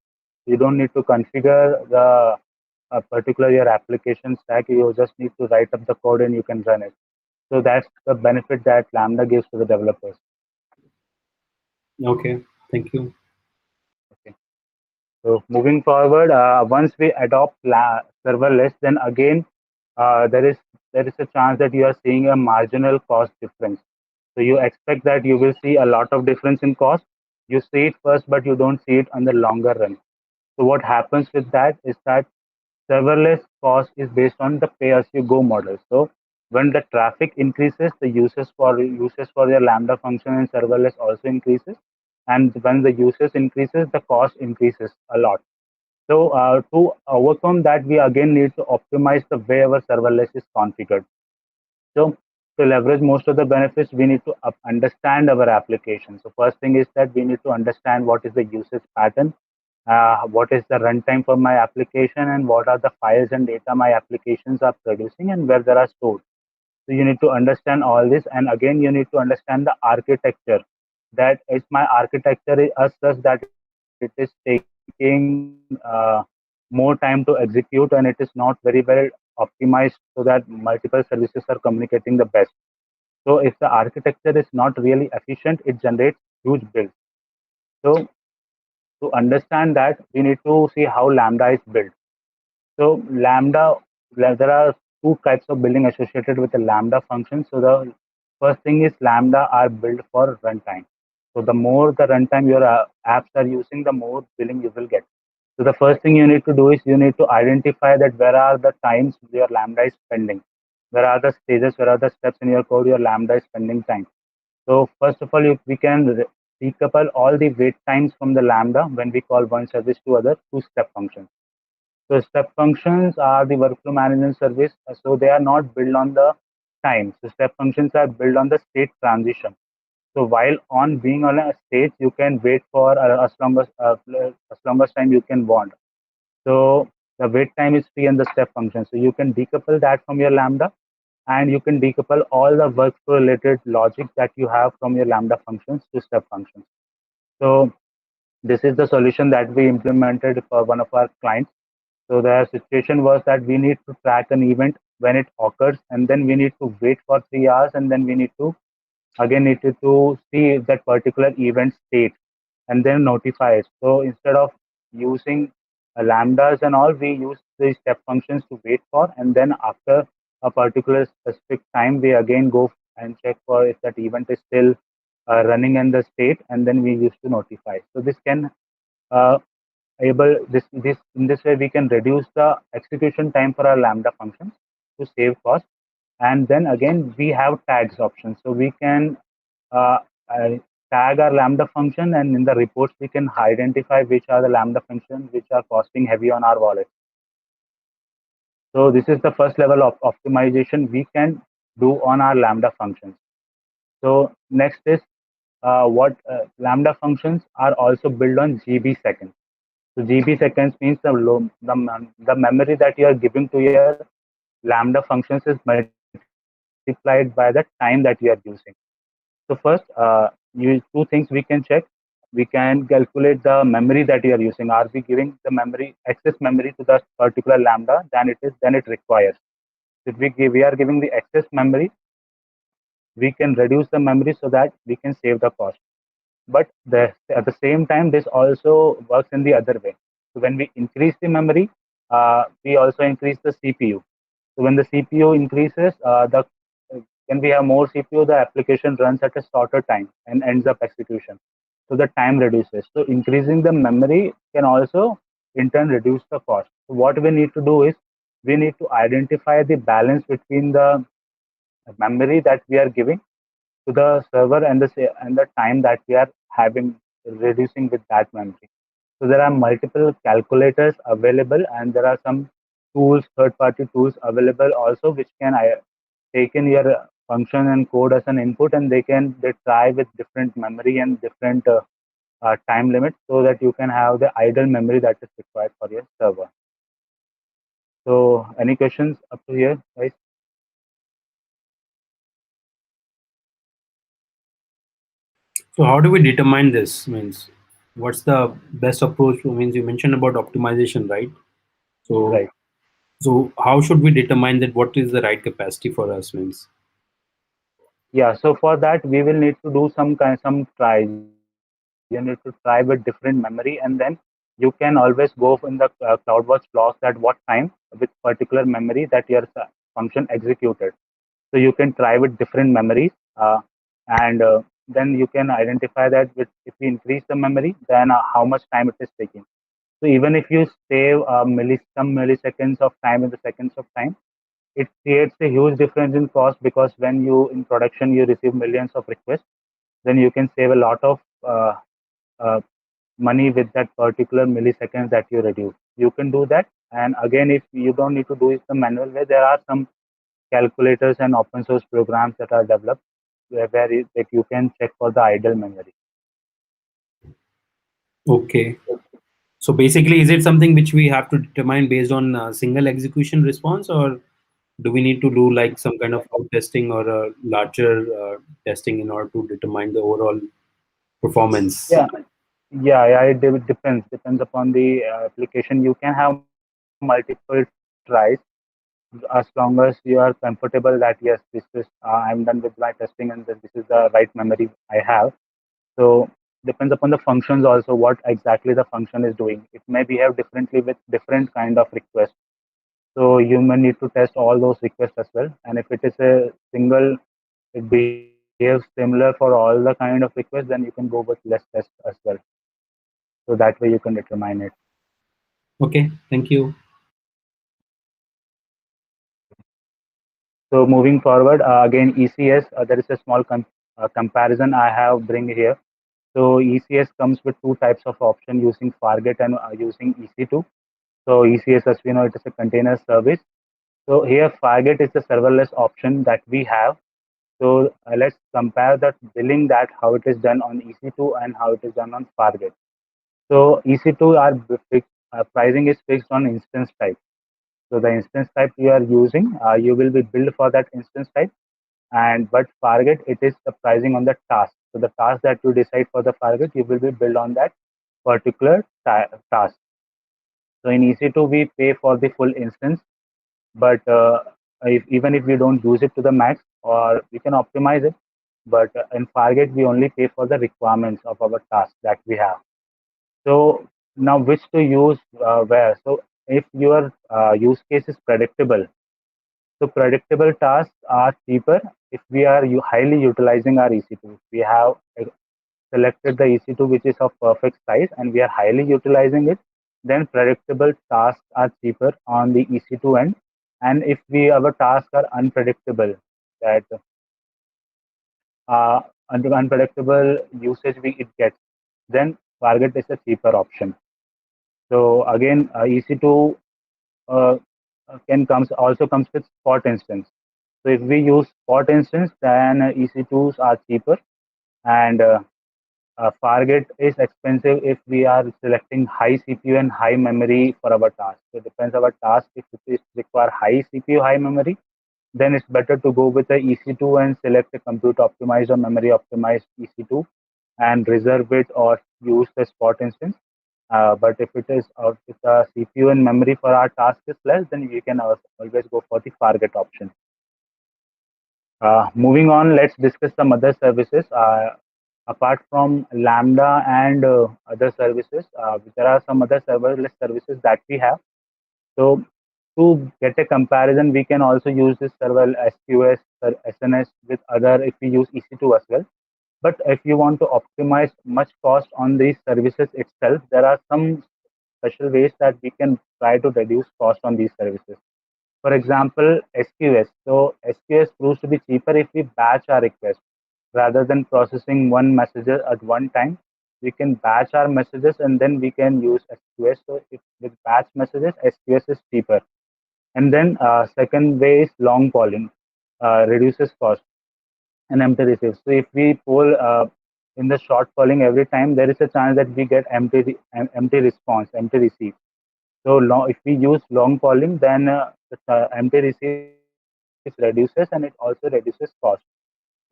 You don't need to configure the particular your application stack. You just need to write up the code and you can run it. So that's the benefit that Lambda gives to the developers. Okay, thank you. Okay. So moving forward, once we adopt serverless, then again there is a chance that you are seeing a marginal cost difference. So you expect that you will see a lot of difference in cost. You see it first, but you don't see it on the longer run. So what happens with that is that serverless cost is based on the pay-as-you-go model. So When the traffic increases, the uses for your Lambda function and serverless also increases. And when the usage increases, the cost increases a lot. So to overcome that, we again need to optimize the way our serverless is configured. So to leverage most of the benefits, we need to understand our application. So first thing is that we need to understand what is the usage pattern, what is the runtime for my application, and what are the files and data my applications are producing and where they are stored. So you need to understand all this, and again you need to understand the architecture. That is, my architecture is as such that it is taking more time to execute, and it is not very well optimized so that multiple services are communicating the best. So if the architecture is not really efficient, it generates huge bills. So to understand that, we need to see how Lambda is built. So there are two types of building associated with the Lambda function. So the first thing is Lambda are built for runtime. So the more the runtime your apps are using, the more billing you will get. So the first thing you need to do is you need to identify that where are the times your Lambda is spending. Where are the stages, where are the steps in your code your Lambda is spending time. So first of all, we can decouple all the wait times from the Lambda when we call one service to other to step functions. So step functions are the workflow management service. So they are not built on the time. So step functions are built on the state transition. So while on being on a stage, you can wait for as long as time you can want. So the wait time is free in the step function. So you can decouple that from your Lambda, and you can decouple all the workflow related logic that you have from your Lambda functions to step functions. So this is the solution that we implemented for one of our clients. So the situation was that we need to track an event when it occurs, and then we need to wait for 3 hours, and then we need to see that particular event state and then notify it. So instead of using lambdas and all, we use the step functions to wait for, and then after a particular specific time, we again go and check for if that event is still running in the state, and then we use to notify. So this can uh, in this way we can reduce the execution time for our lambda functions to save cost. And then again we have tags options, so we can uh, uh, tag our lambda function, and in the reports we can identify which are the lambda functions which are costing heavy on our wallet. So this is the first level of optimization we can do on our lambda functions. So next is what lambda functions are also built on GB seconds. So GB seconds means the memory that you are giving to your lambda functions is multiplied by the time that you are using. So first, two things we can check. We can calculate the memory that you are using. Are we giving the memory access memory to the particular lambda than it requires? If we are giving the excess memory, we can reduce the memory so that we can save the cost. But at the same time, this also works in the other way. So when we increase the memory, we also increase the CPU. So when the CPU increases, the when we have more CPU, the application runs at a shorter time and ends up execution. So the time reduces. So increasing the memory can also in turn reduce the cost. So what we need to do is we need to identify the balance between the memory that we are giving to the server and the time that we are having reducing with that memory. So there are multiple calculators available, and there are some tools, third-party tools available also, which can take in your function and code as an input, and they try with different memory and different time limits, so that you can have the idle memory that is required for your server. So any questions up to here, guys? So how do we determine this? Means what's the best approach? Means you mentioned about optimization, right? So Right. so how should we determine that what is the right capacity for us? Means Yeah. So for that, we will need to do some tries. You need to try with different memory, and then you can always go in the CloudWatch logs at what time with particular memory that your function executed. So you can try with different memories, and then you can identify that if we increase the memory, then how much time it is taking. So even if you save some milliseconds of time in the seconds of time, it creates a huge difference in cost, because when you in production you receive millions of requests, then you can save a lot of uh, money with that particular milliseconds that you reduce. You can do that. And again, if you don't need to do it the manual way, there are some calculators and open source programs that are developed that you can check for the idle memory. Okay. So basically, is it something which we have to determine based on single execution response, or do we need to do like some kind of testing or a larger testing in order to determine the overall performance? Yeah, it depends upon the application. You can have multiple tries as long as you are comfortable that yes, this is I'm done with my testing, and this is the right memory I have. So depends upon the functions also, what exactly the function is doing. It may behave differently with different kind of requests. So you may need to test all those requests as well. And if it is a single, it behaves similar for all the kind of requests, then you can go with less tests as well. So that way you can determine it. Okay, thank you. So moving forward, again, ECS, there is a small comparison I have bring here. So ECS comes with two types of option, using Fargate and using EC2. So ECS, as we know, it is a container service. So here Fargate is the serverless option that we have. So let's compare that billing, that how it is done on EC2 and how it is done on Fargate. So EC2 pricing is fixed on instance type. So the instance type you are using, you will be billed for that instance type. And but Fargate, it is the pricing on the task. So the task that you decide for the Fargate, you will be billed on that particular task. So in EC2, we pay for the full instance, but even if we don't use it to the max, or we can optimize it, but in Fargate, we only pay for the requirements of our task that we have. So now which to use where? So if your use case is predictable, so predictable tasks are cheaper if we are highly utilizing our EC2. We have selected the EC2 which is of perfect size and we are highly utilizing it, then predictable tasks are cheaper on the EC2 end. And if our tasks are unpredictable, that unpredictable usage it gets, then Fargate is a cheaper option. So again, EC2 uh, also comes with spot instance. So if we use spot instance, then EC2s are cheaper, and Fargate is expensive if we are selecting high CPU and high memory for our task. So it depends on our task. If it is require high CPU, high memory, then it's better to go with the EC2 and select a compute optimized or memory optimized EC2 and reserve it or use the spot instance. But if it is if the CPU and memory for our task is less, then we can always go for the Fargate option. Moving on, let's discuss some other services. Apart from Lambda and other services, there are some other serverless services that we have. So to get a comparison, we can also use this server SQS or SNS with other if we use EC2 as well. But if you want to optimize much cost on these services itself, there are some special ways that we can try to reduce cost on these services. For example, SQS. So SQS proves to be cheaper if we batch our request rather than processing one message at one time. We can batch our messages and then we can use SQS. So if with batch messages, SQS is cheaper. And then second way is long polling, reduces cost and empty receives. So if we poll in the short polling every time, there is a chance that we get empty response, empty receive. So if we use long polling, then the empty receives reduces and it also reduces cost.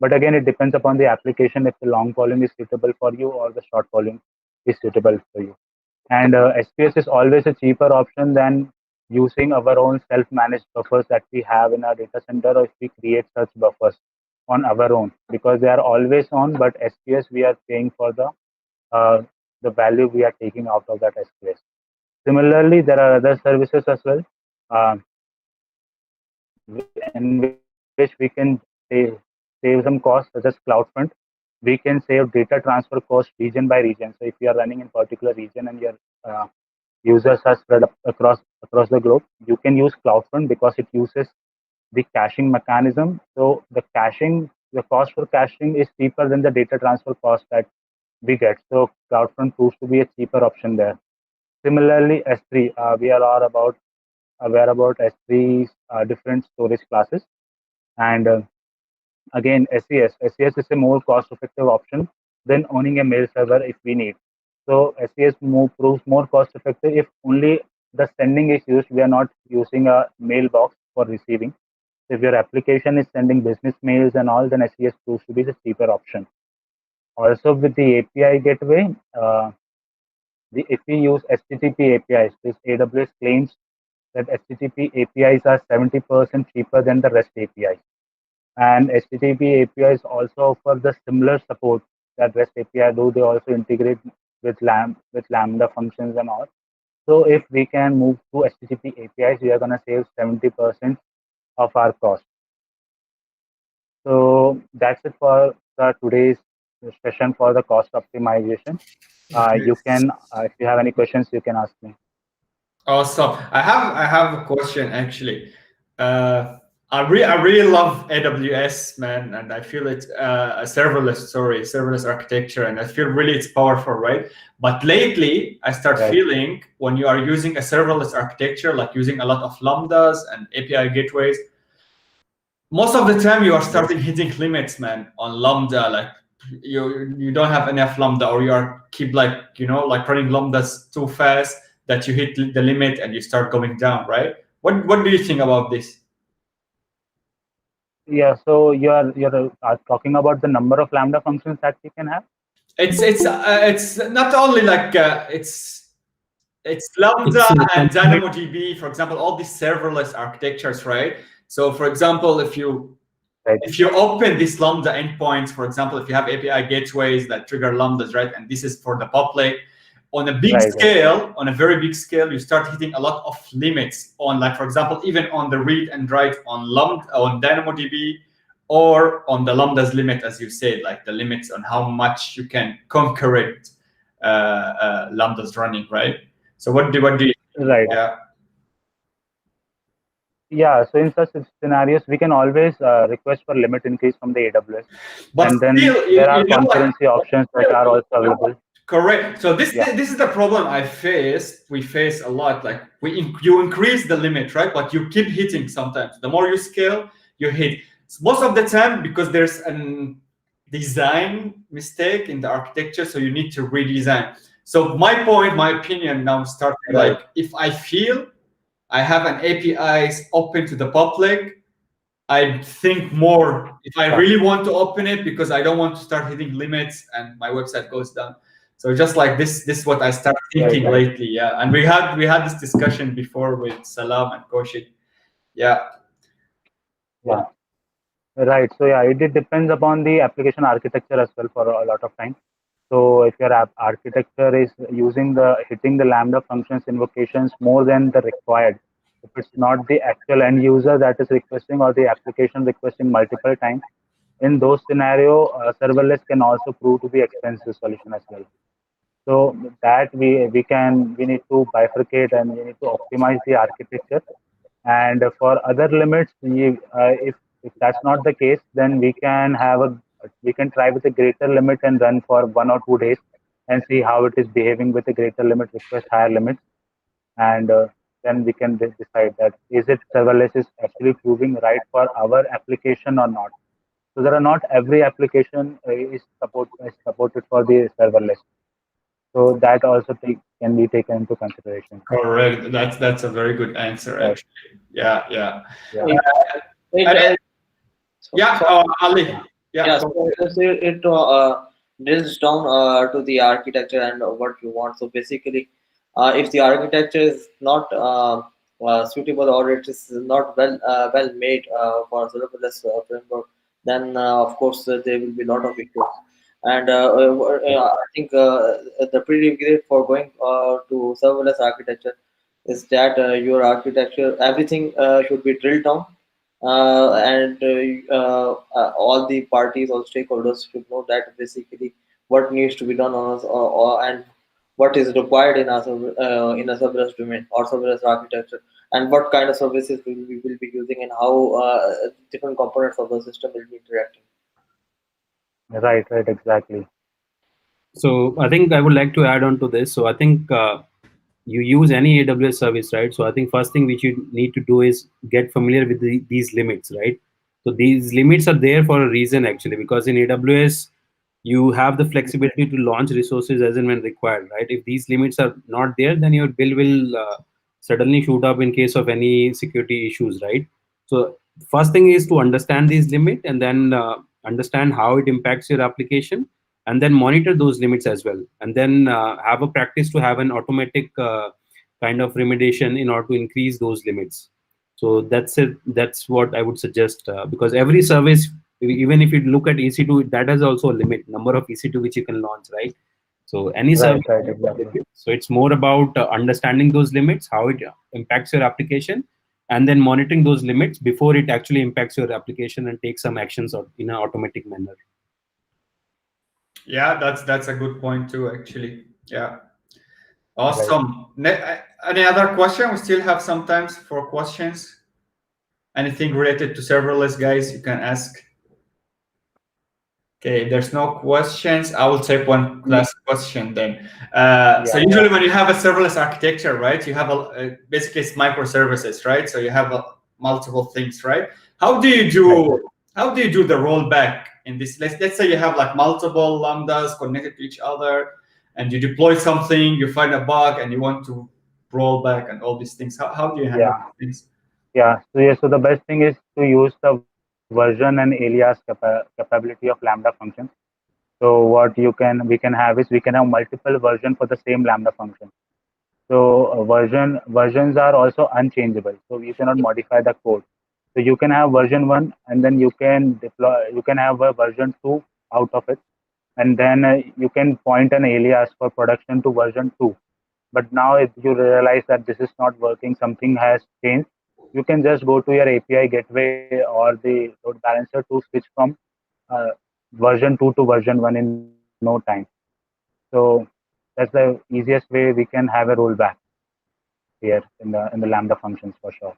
But again, it depends upon the application if the long polling is suitable for you or the short polling is suitable for you. And SPS is always a cheaper option than using our own self-managed buffers that we have in our data center, or if we create such buffers on our own, because they are always on. But SPS, we are paying for the value we are taking out of that SPS. Similarly, there are other services as well, in which we can save some costs, such as CloudFront. We can save data transfer cost region by region. So if you are running in particular region and your uh, users are spread up across the globe, you can use CloudFront because it uses the caching mechanism. So the cost for caching is cheaper than the data transfer cost that we get. So CloudFront proves to be a cheaper option there. Similarly, S3, we are all aware about S3's different storage classes. And again, SES. SES is a more cost-effective option than owning a mail server if we need. So SES proves more cost-effective if only the sending is used. We are not using a mailbox for receiving. If your application is sending business mails and all, then SES proves to be the cheaper option. Also, with the API gateway, if we use HTTP APIs, this AWS claims that HTTP APIs are 70% cheaper than the REST APIs. And HTTP APIs also offer the similar support that REST API do. They also integrate with Lambda functions and all. So if we can move to HTTP APIs, we are going to save 70% of our cost. So that's it for today's session for the cost optimization. You can, if you have any questions, you can ask me. Awesome. I have a question actually. I really love AWS, man, and I feel it's a serverless architecture, and I feel really it's powerful, right? But lately, I start feeling when you are using a serverless architecture, like using a lot of lambdas and API gateways, most of the time you are starting hitting limits, man, on lambda. Like you don't have enough lambda, or you are keep like running lambdas too fast that you hit the limit and you start going down, right? What do you think about this? Yeah, so you're talking about the number of lambda functions that we can have. It's not only like it's lambda and DynamoDB, for example, all these serverless architectures, right? So, for example, if you open these lambda endpoints, for example, if you have API gateways that trigger lambdas, right, and this is for the public, on a big scale, on a very big scale, you start hitting a lot of limits on, like, for example, even on the read and write on lambda, on DynamoDB, or on the lambdas limit, as you said, like the limits on how much you can concurrent lambdas running, right? So what do you think? Right. Yeah, so in such scenarios, we can always request for limit increase from the AWS. But and then still, there are concurrency options that are also available. Correct. So this is the problem we face a lot. Like you increase the limit, right? But you keep hitting sometimes. The more you scale, you hit. Most of the time, because there's a design mistake in the architecture, so you need to redesign. So my opinion now starting like if I feel I have an APIs open to the public, I think more if I really want to open it because I don't want to start hitting limits and my website goes down. So just like this is what I started thinking lately. Yeah, and we had this discussion before with Salam and Kaushik. Yeah. Right. So yeah, it depends upon the application architecture as well for a lot of time. So if your app architecture is hitting the Lambda functions invocations more than the required, if it's not the actual end user that is requesting or the application requesting multiple times, in those scenario, serverless can also prove to be expensive solution as well. So that we need to bifurcate and we need to optimize the architecture. And for other limits, if that's not the case, then we can try with a greater limit and run for 1 or 2 days and see how it is behaving with a greater limit, request higher limits, and then we can decide that is it serverless is actually proving right for our application or not. So there are not every application is supported for the serverless. So that also can be taken into consideration. Correct. That's a very good answer, actually. Yeah. Ali. So it drills down to the architecture and what you want. So basically, if the architecture is not suitable or it is not well made for serverless framework, then of course there will be a lot of issues. And I think the prerequisite for going to serverless architecture is that your architecture, everything should be drilled down, and all the parties or stakeholders should know that basically what needs to be done on us, and what is required in a serverless domain or serverless architecture, and what kind of services we will be using, and how different components of the system will be interacting. Right, exactly. So I think I would like to add on to this. So I think you use any AWS service, right? So I think first thing which you need to do is get familiar with these limits, right? So these limits are there for a reason actually, because in AWS you have the flexibility to launch resources as and when required, right? If these limits are not there, then your bill will suddenly shoot up in case of any security issues, right? So first thing is to understand these limits, and then understand how it impacts your application, and then monitor those limits as well, and then have a practice to have an automatic kind of remediation in order to increase those limits. So that's it. That's what I would suggest, because every service, even if you look at EC2, that has also a limit number of EC2 which you can launch, right? So any service. Right, exactly. So it's more about understanding those limits, how it impacts your application, and then monitoring those limits before it actually impacts your application, and take some actions in an automatic manner. Yeah, that's a good point too, actually. Yeah. Awesome. Right. Any other question? We still have some time for questions. Anything related to serverless, guys, you can ask. Okay, if there's no questions, I will take one last question then. So usually when you have a serverless architecture, right, you have basically it's microservices, right? So you have multiple things, right? How do you do the rollback in this? Let's say you have like multiple Lambdas connected to each other, and you deploy something, you find a bug, and you want to roll back and all these things. How do you handle these things? So the best thing is to use the version and alias capability of Lambda function. So what we can have multiple versions for the same Lambda function. So versions are also unchangeable. So you cannot modify the code. So you can have version 1, and then you can have a version 2 out of it, and then you can point an alias for production to version 2. But now if you realize that this is not working, something has changed, you can just go to your API gateway or the load balancer to switch from version 2 to version 1 in no time. So that's the easiest way we can have a rollback here in the Lambda functions for sure.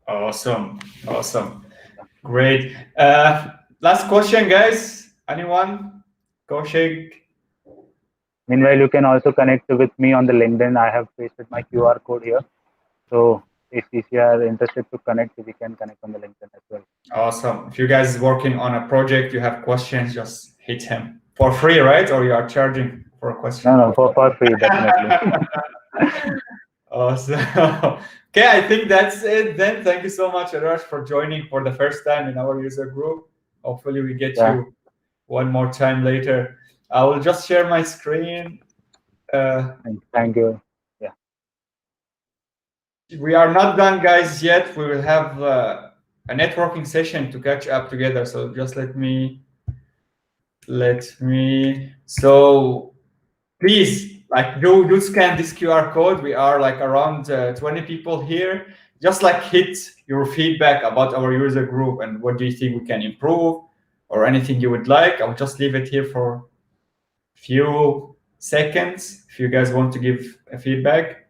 Awesome. Great. Last question, guys. Anyone? Kaushik? Meanwhile, you can also connect with me on the LinkedIn. I have pasted my QR code here. So if you are interested to connect, we can connect on the LinkedIn as well. Awesome. If you guys working on a project, you have questions, just hit him for free, right? Or you are charging for a question? No, for free, definitely. Awesome. Okay, I think that's it then. Thank you so much, Adarsh, for joining for the first time in our user group. Hopefully we get you one more time later. I will just share my screen. Thank you. Yeah. We are not done, guys, yet. We will have a networking session to catch up together. So just let me. So please, like, do scan this QR code. We are like around 20 people here. Just like hit your feedback about our user group and what do you think we can improve or anything you would like. I'll just leave it here for few seconds if you guys want to give a feedback.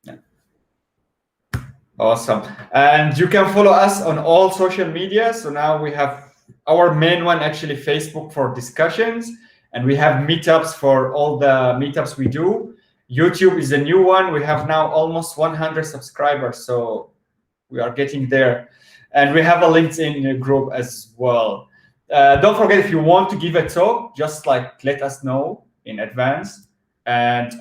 Yeah. Awesome. And you can follow us on all social media. So now we have our main one, actually Facebook for discussions, and we have meetups for all the meetups we do. YouTube is a new one. We have now almost 100 subscribers, so we are getting there. And we have a LinkedIn group as well. Don't forget, if you want to give a talk, just like let us know in advance,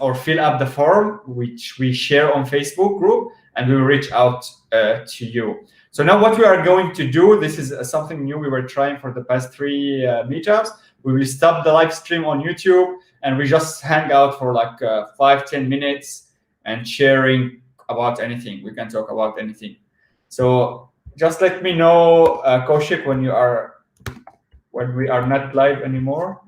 or fill up the form which we share on Facebook group, and we will reach out to you. So now what we are going to do, this is something new we were trying for the past 3 meetups. We will stop the live stream on YouTube, and we just hang out for like 5-10 minutes and sharing about anything. We can talk about anything. So just let me know, Kaushik, when we are not live anymore.